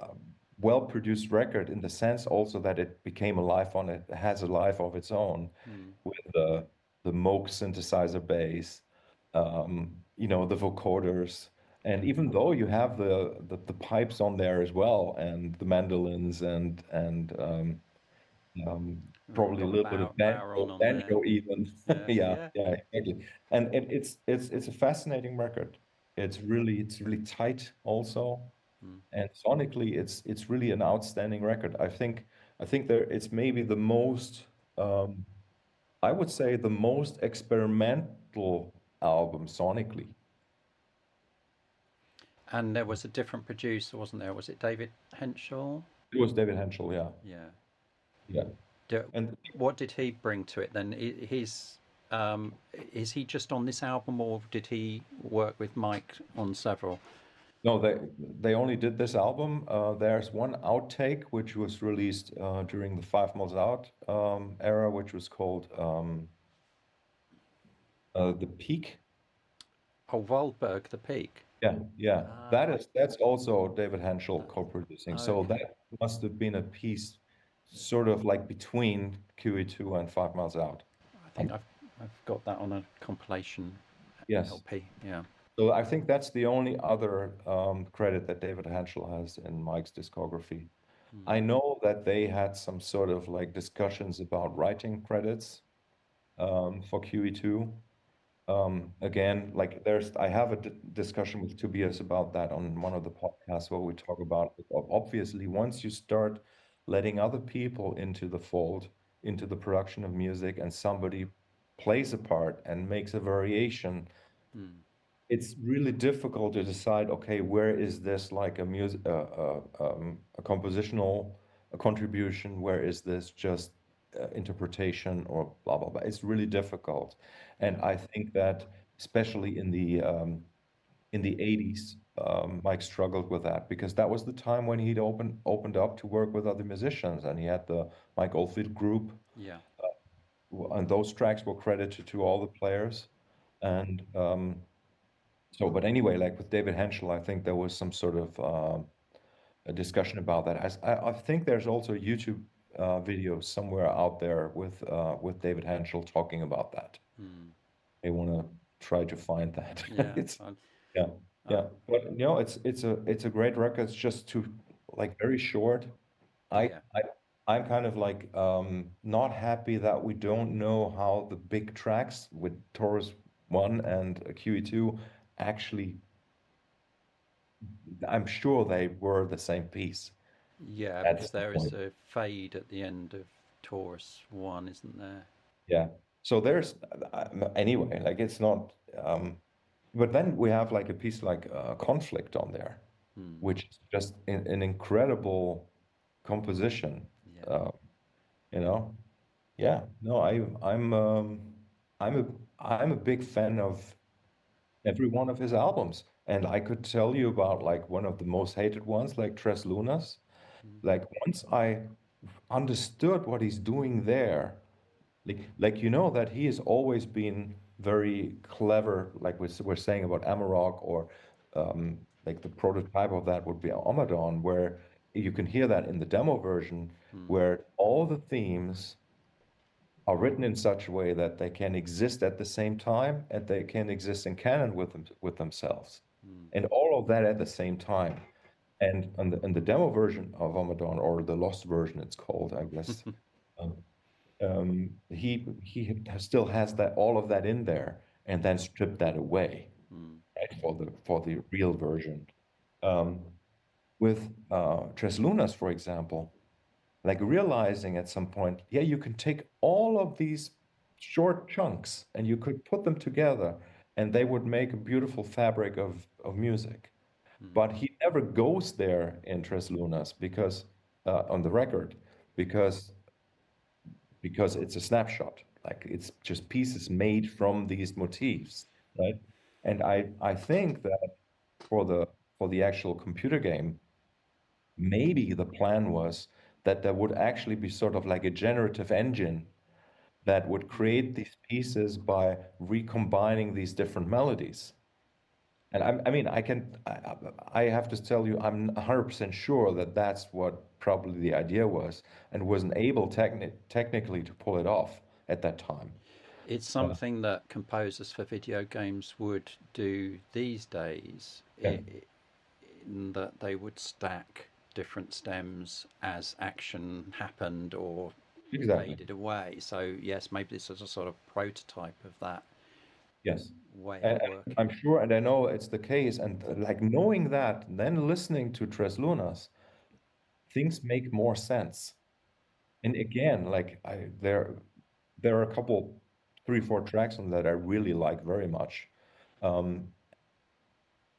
um, well-produced record in the sense also that it became a life on it, has a life of its own
mm,
with the Moog synthesizer bass, the vocoders. And even though you have the pipes on there as well, and the mandolins and um, probably a
got a
little bit of
Baron on there.
banjo even.
Yeah,
Yeah,
yeah,
yeah, exactly. And it's a fascinating record. It's really tight also,
mm.
and sonically it's really an outstanding record. I think there it's maybe the most I would say the most experimental album sonically.
And there was a different producer, wasn't there? Was it David Henschel?
It was David Henschel, yeah.
Yeah.
Yeah. And
What did he bring to it then? Um, is he just on this album, or did he work with Mike on several?
no, they only did this album. There's one outtake which was released during the Five Miles Out era, which was called The Peak.
Oh, Waldberg, The Peak.
Yeah, yeah.
Ah,
That's also David Henschel
that,
co-producing. So
okay.
that must have been a piece sort of like between QE2 and Five Miles Out.
I think
Um,
I've got that on a compilation
yes.
LP. Yeah.
So I think that's the only other credit that David Henschel has in Mike's discography.
Mm,
I know that they had some sort of like discussions about writing credits for QE2. Again, like I have a discussion with Tobias about that on one of the podcasts where we talk about it. Obviously, once you start letting other people into the fold, into the production of music, and somebody plays a part and makes a variation,
mm,
it's really difficult to decide, okay, where is this like a compositional a contribution? Where is this just interpretation or blah blah blah? It's really difficult, and
yeah.
I think that especially in the 80s, Mike struggled with that because that was the time when he'd opened up to work with other musicians, and he had the Mike Oldfield group,
Yeah.
and those tracks were credited to all the players, and but anyway, like with David Henschel, I think there was some sort of a discussion about that. I think there's also a YouTube video somewhere out there with David Henschel talking about that.
Mm,
I want to try to find that.
yeah.
It's yeah,
Uh,
yeah, but it's a great record. It's just too like very short. I
yeah.
I I'm kind of like not happy that we don't know how the big tracks with Taurus 1 and QE2 actually, I'm sure they were the same piece
Yeah,
at
because
some
there is
point.
a fade at the end of Taurus 1, isn't there?
Yeah. So there's anyway, like it's not. But then we have like a piece like conflict on there.
Mm.
which is just an incredible composition.
Yeah.
Uh, you know, yeah. No, I'm a I'm a big fan of every one of his albums, and I could tell you about like one of the most hated ones, like Tres Lunas.
Mm.
Like once I understood what he's doing there, like you know that he has always been very clever, like we're saying about Amarok, or like the prototype of that would be Ommadawn, where you can hear that in the demo version,
Mm.
where all the themes are written in such a way that they can exist at the same time and they can exist in canon with themselves,
Mm.
and all of that at the same time. And on the demo version of Ommadawn, or the lost version, it's called, I guess. um, he still has that, all of that in there, and then stripped that away,
Mm.
right, for the real version. Um, with Tres Lunas, for example, like realizing at some point, yeah, you can take all of these short chunks and you could put them together, and they would make a beautiful fabric of music.
Mm.
But he never goes there in Tres Lunas because on the record, because it's a snapshot. Like it's just pieces made from these motifs, right? And I think that for the actual computer game, maybe the plan was that there would actually be sort of like a generative engine that would
Mm.
create these pieces by recombining these different melodies. And I mean, I have to tell you, I'm 100% sure that that's what probably the idea was, and wasn't able technically to pull it off at that time.
It's
Uh,
something that composers for video games would do these days,
yeah,
in that they would stack different stems as action happened or
exactly.
faded away. So, yes, maybe this is a sort of prototype of that
Yes.
way of
And
working.
I'm sure, and I know it's the case, and like knowing that, then listening to Tres Lunas, things make more sense. And again, like there are a couple, 3, 4 tracks on that I really like very much. Um,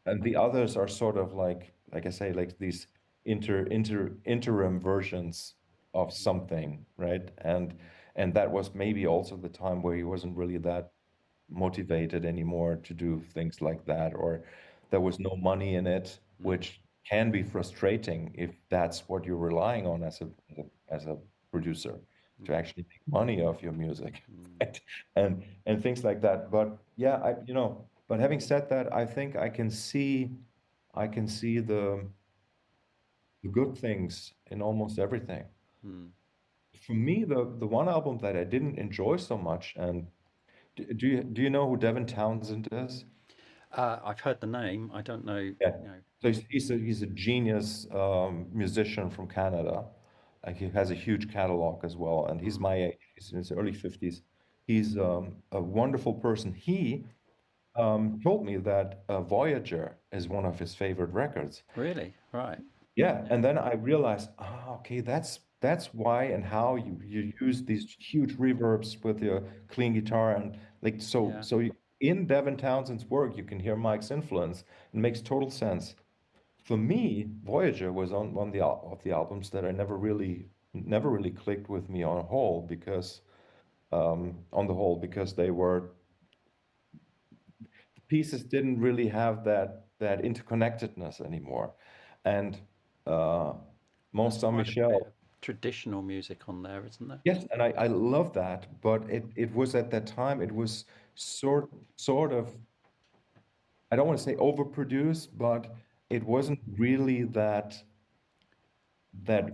and the others are sort of like I say, like these interim versions of something, right? And that was maybe also the time where he wasn't really that motivated anymore to do things like that, or there was no money in it,
Mm.
which can be frustrating if that's what you're relying on as a producer, to
Mm.
actually make money off your music,
Mm.
right? And things like that. But yeah, but having said that, I think I can see the good things in almost everything.
Mm.
For me, the one album that I didn't enjoy so much, and do you know who Devin Townsend is?
I've heard the name. I don't know,
Yeah.
you know.
So he's a genius musician from Canada. He has a huge catalog as well, and he's
Mm.
my age. He's in his early 50s. He's a wonderful person. He told me that Voyager is one of his favorite records.
Really? Right.
Yeah,
Yeah.
and then I realized, okay, that's why and how you use these huge reverbs with your clean guitar, and like
Yeah.
in Devin Townsend's work you can hear Mike's influence. It makes total sense. For me, Voyager was on one of of the albums that I never really clicked with me on the whole, because the pieces didn't really have that interconnectedness anymore, and uh, Mont
There's
Saint
quite a bit
Michel.
of traditional music on there, isn't there?
Yes, and I love that, but it was at that time, it was sort of, I don't want to say overproduced, but it wasn't really that that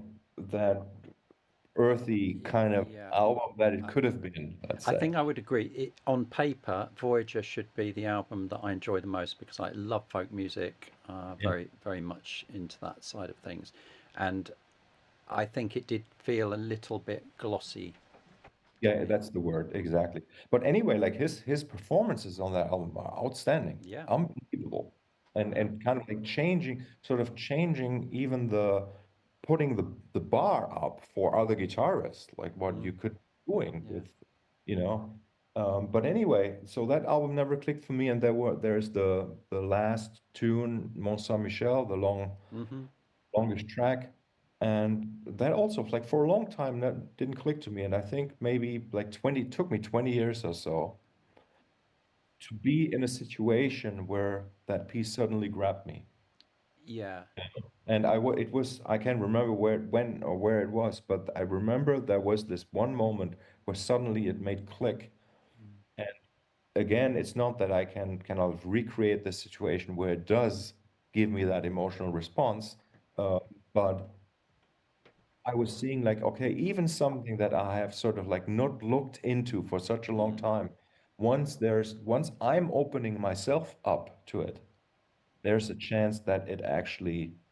earthy kind of
Yeah.
album that it
I,
could have been, let's
I
say.
think I would agree. On paper, Voyager should be the album that I enjoy the most because I love folk music,
Yeah.
very, very much into that side of things. And I think it did feel a little bit glossy to
Yeah,
me.
that's the word, exactly. But anyway, like his performances on that album are outstanding,
Yeah.
unbelievable,
Wow.
and kind of like changing even putting the bar up for other guitarists, like what
Mm.
you could be doing
Yeah.
with, you know. But anyway, so that album never clicked for me, and there's the last tune, Mont Saint Michel, the
Hmm.
longest track, and that also like for a long time that didn't click to me, and I think maybe like 20 took me 20 years or so to be in a situation where that piece suddenly grabbed me.
Yeah.
And it was, I can't remember when or where it was, but I remember there was this one moment where suddenly it made click.
Mm.
And again, it's not that I can kind of recreate the situation where it does give me that emotional response, uh, but I was seeing like, okay, even something that I have sort of like not looked into for such a long
Mm.
time, once I'm opening myself up to it, there's a chance that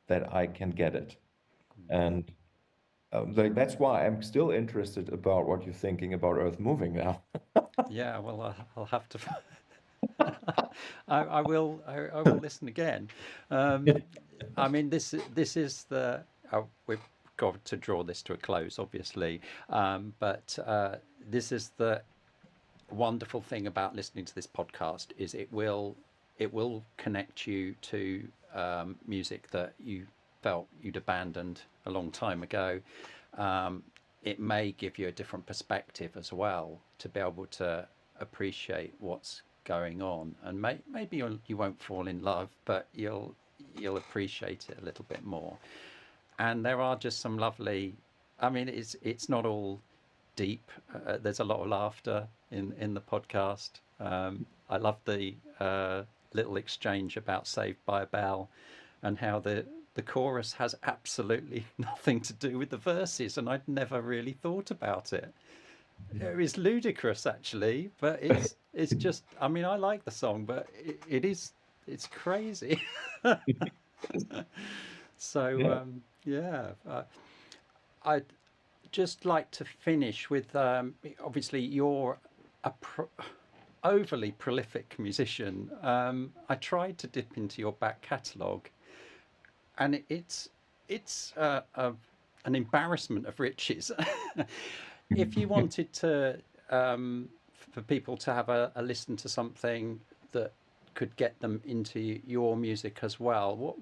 that I can get it.
Mm.
And that's why I'm still interested about what you're thinking about Earth moving now.
Yeah, well, I'll have to. I will. I will listen again. Um, I mean, this is the. We've got to draw this to a close, obviously, but this is the wonderful thing about listening to this podcast is it will connect you to music that you felt you'd abandoned a long time ago. Um, it may give you a different perspective as well to be able to appreciate what's going on, and maybe you won't fall in love, but you'll appreciate it a little bit more. And there are just some lovely. I mean, it's not all deep. There's a lot of laughter in the podcast. I love the little exchange about Saved by a Bell, and how the chorus has absolutely nothing to do with the verses, and I'd never really thought about it. It is ludicrous, actually, but it's just. I mean, I like the song, but it is it's crazy. So
Yeah.
yeah, I'd just like to finish with obviously you're a overly prolific musician. I tried to dip into your back catalogue, and it's an embarrassment of riches. If you wanted to, for people to have a listen to something that could get them into your music as well,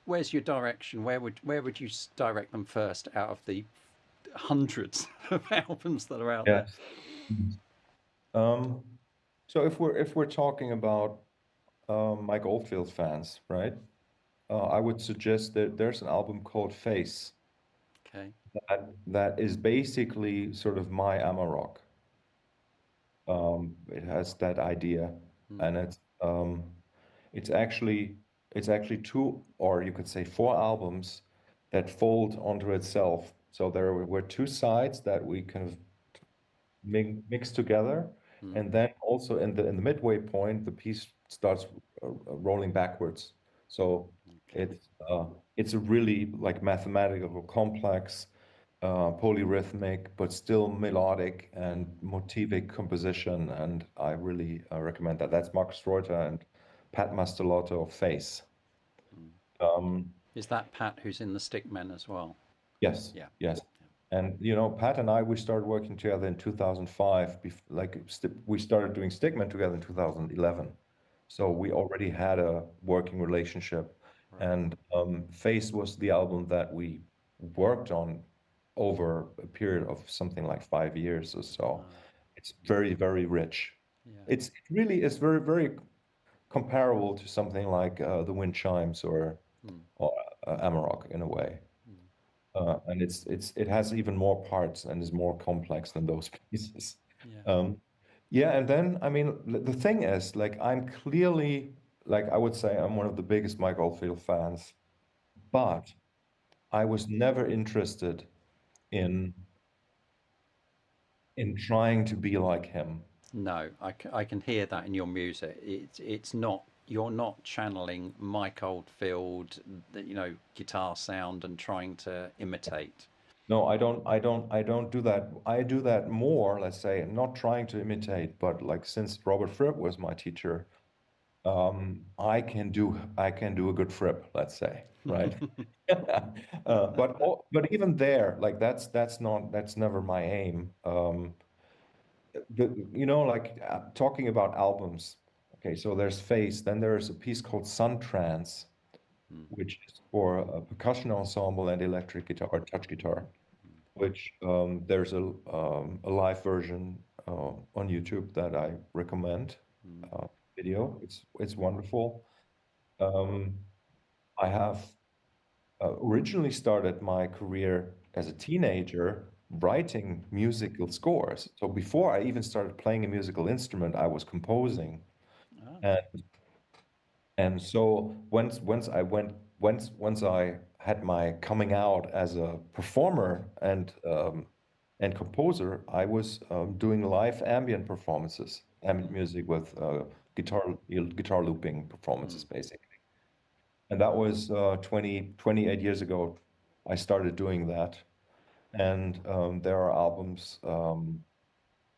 where's your direction? Where would you direct them first out of the hundreds of albums that are out there?
Yes. Um, so if we're talking about Mike Oldfield fans, right? I would suggest that there's an album called Face
Okay.
that is basically sort of my Amarok. It has that idea,
Mm.
and it's actually it's actually two, or you could say four albums that fold onto itself. So there were two sides that we kind of mixed together,
Mm.
and then also in the midway point, the piece starts rolling backwards. So
Okay.
it's a really like mathematical, complex, polyrhythmic, but still melodic and
Mm.
motivic composition, and I really recommend that. That's Markus Reuter and Pat Mastelotto, Face.
Mm.
Um,
Is that Pat who's in the Stickmen as well?
yes,
Yeah.
yes. And Pat and I, we started working together in 2005. We started doing Stickman together in 2011. So
Mm.
we already had a working relationship.
Right.
And Face was the album that we worked on over a period of something like 5 years or so.
Ah.
It's very, very rich.
Yeah.
It really is very, very comparable to something like The Wind Chimes
Mm.
or Amarok in a way.
Mm.
And it has even more parts and is more complex than those pieces.
Yeah.
Um, yeah, and then I mean the thing is like I'm clearly like I would say I'm one of the biggest Mike Oldfield fans, but I was never interested in trying to be like him.
No, I can hear that in your music. It's not you're not channeling Mike Oldfield, guitar sound and trying to imitate.
No, I don't do that. I do that more, let's say, not trying to imitate, but like since Robert Fripp was my teacher, I can do a good Fripp, let's say, right? But even there, like that's never my aim. like talking about albums. Okay, so there's Face, then there's a piece called Sun Trance,
Mm.
which is for a percussion ensemble and electric guitar or touch guitar, which there's a live version on YouTube that I recommend.
Mm.
Uh, Video, it's wonderful. Um, I have originally started my career as a teenager writing musical scores. So before I even started playing a musical instrument, I was composing.
Ah,
And so once I had my coming out as a performer and composer, I was doing live ambient performances, ambient music with guitar looping performances,
mm.
basically. And that was 28 years ago. I started doing that. And there are albums.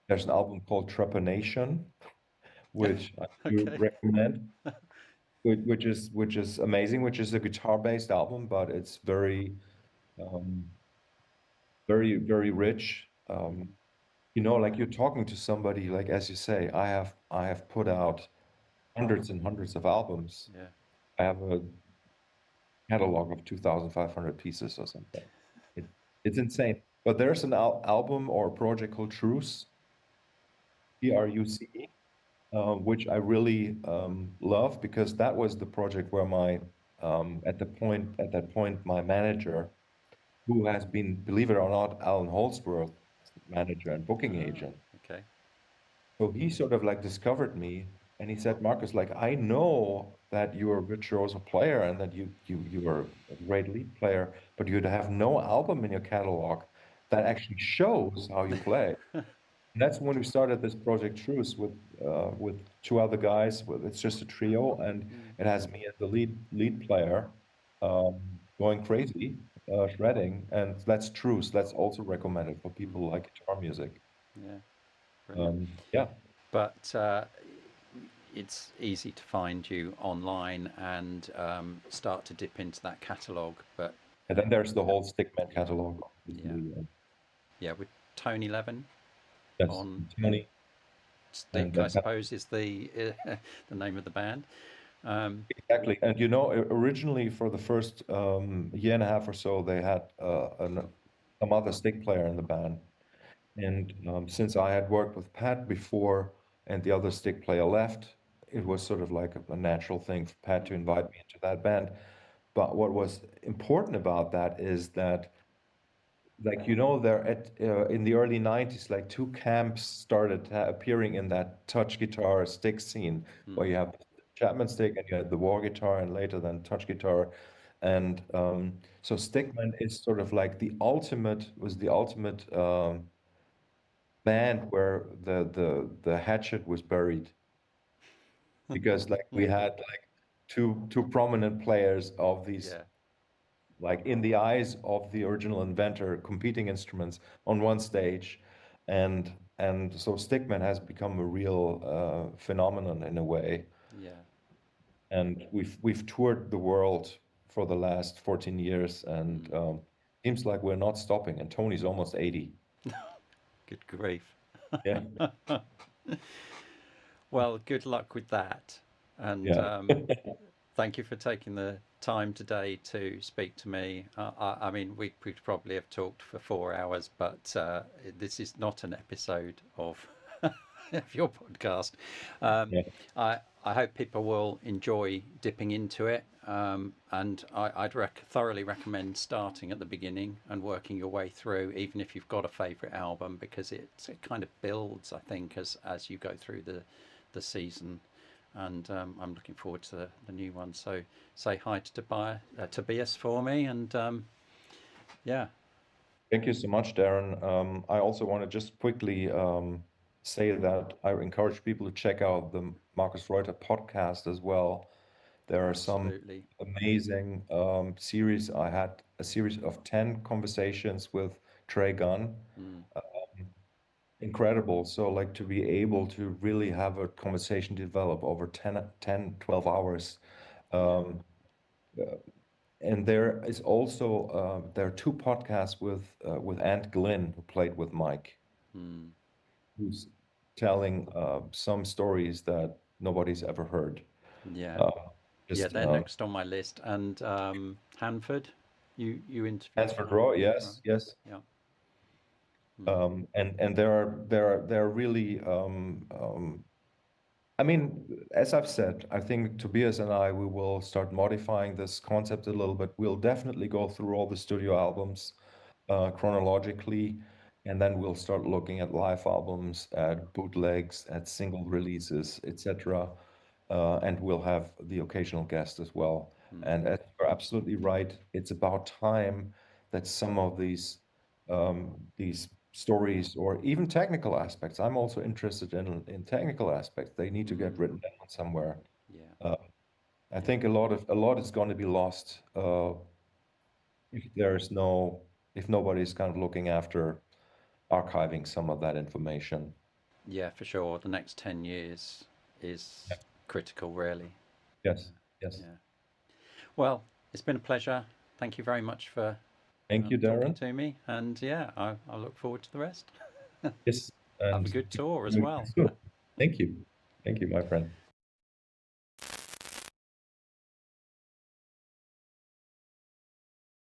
There's an album called Trepanation, which I do
Okay.
recommend, which is amazing, which is a guitar-based album, but it's um, very rich. Like you're talking to somebody, like as you say, I have put out hundreds and hundreds of albums.
Yeah.
I have a catalog of 2,500 pieces or something. It, it's insane. But there's an album or a project called Truce, Truce, which I really love because that was the project where my at that point my manager, who has been, believe it or not, Alan Holdsworth manager and booking
Ah,
agent.
okay.
So he sort of like discovered me and he said, Marcus, like I know that you're a virtuoso player and that you are a great lead player, but you have no album in your catalog that actually shows how you play. And that's when we started this project Truce with two other guys. It's just a trio, and
Mm.
it has me as the lead player, um, going crazy, shredding, and that's Truce. That's also recommended for people
Mm.
who like guitar music.
Yeah. Brilliant.
Yeah,
But it's easy to find you online and start to dip into that catalogue. But
and then there's the whole Stickman
yeah,
catalog,
yeah,
obviously.
yeah. With Tony Levin
Yes,
on
Tony and
Stick, I suppose, is the the name of the band. Um,
exactly. And originally for the first year and a half or so, they had some other stick player in the band. And since I had worked with Pat before and the other stick player left, it was sort of like a natural thing for Pat to invite me into that band. But what was important about that is that, like, there in the early 90s, like two camps started appearing in that touch guitar stick scene, where
mm,
you have the Chapman stick and you had the war guitar and later then touch guitar. And so Stickman is sort of like the ultimate band where the hatchet was buried because like we had like two prominent players of these,
yeah,
like in the eyes of the original inventor, competing instruments on one stage, and so Stickman has become a real phenomenon in a way,
yeah.
and we've toured the world for the last 14 years, and
Mm.
seems like we're not stopping. And Tony's almost 80.
Good grief.
Yeah,
Well, good luck with that. And
yeah.
thank you for taking the time today to speak to me. I mean, we could probably have talked for 4 hours, but this is not an episode of, of your podcast. Um,
Yeah.
I hope people will enjoy dipping into it. And I'd thoroughly recommend starting at the beginning and working your way through, even if you've got a favourite album, because it kind of builds, I think, as you go through the season. And I'm looking forward to the new one. So say hi to Tobias for me, and yeah,
Thank you so much, Darren. I also want to just quickly say that I encourage people to check out the Markus Reuter podcast as well. There are some
absolutely.
amazing series. I had a series of 10 conversations with Trey Gunn.
Mm,
Incredible. So, like, to be able to really have a conversation develop over 12 hours.
yeah.
Um, And there are two podcasts with Ant Glynn, who played with Mike,
Mm,
who's telling some stories that nobody's ever heard.
Yeah.
Uh,
Yeah,
just
they're next on my list. And Hanford, you interviewed
Answer Draw,
Hanford, right?
yes, yes.
Yeah. Mm.
And there are really I mean, as I've said, I think Tobias and I, we will start modifying this concept a little bit. We'll definitely go through all the studio albums chronologically, and then we'll start looking at live albums, at bootlegs, at single releases, etc. And we'll have the occasional guest as well.
Mm.
And as you're absolutely right, it's about time that some of these stories or even technical aspects. I'm also interested in technical aspects. They need to get
Mm.
written down somewhere.
Yeah.
Uh, I
Yeah.
think a lot is going to be lost if there's no if nobody's kind of looking after archiving some of that information.
Yeah, for sure. The next 10 years is critical, really.
Yes, yes.
Yeah. Well, it's been a pleasure. Thank you very much for
Thank you,
talking
Darren.
to me. And yeah, I look forward to the rest.
Yes,
Have a
and
good tour as well.
thank you, my friend.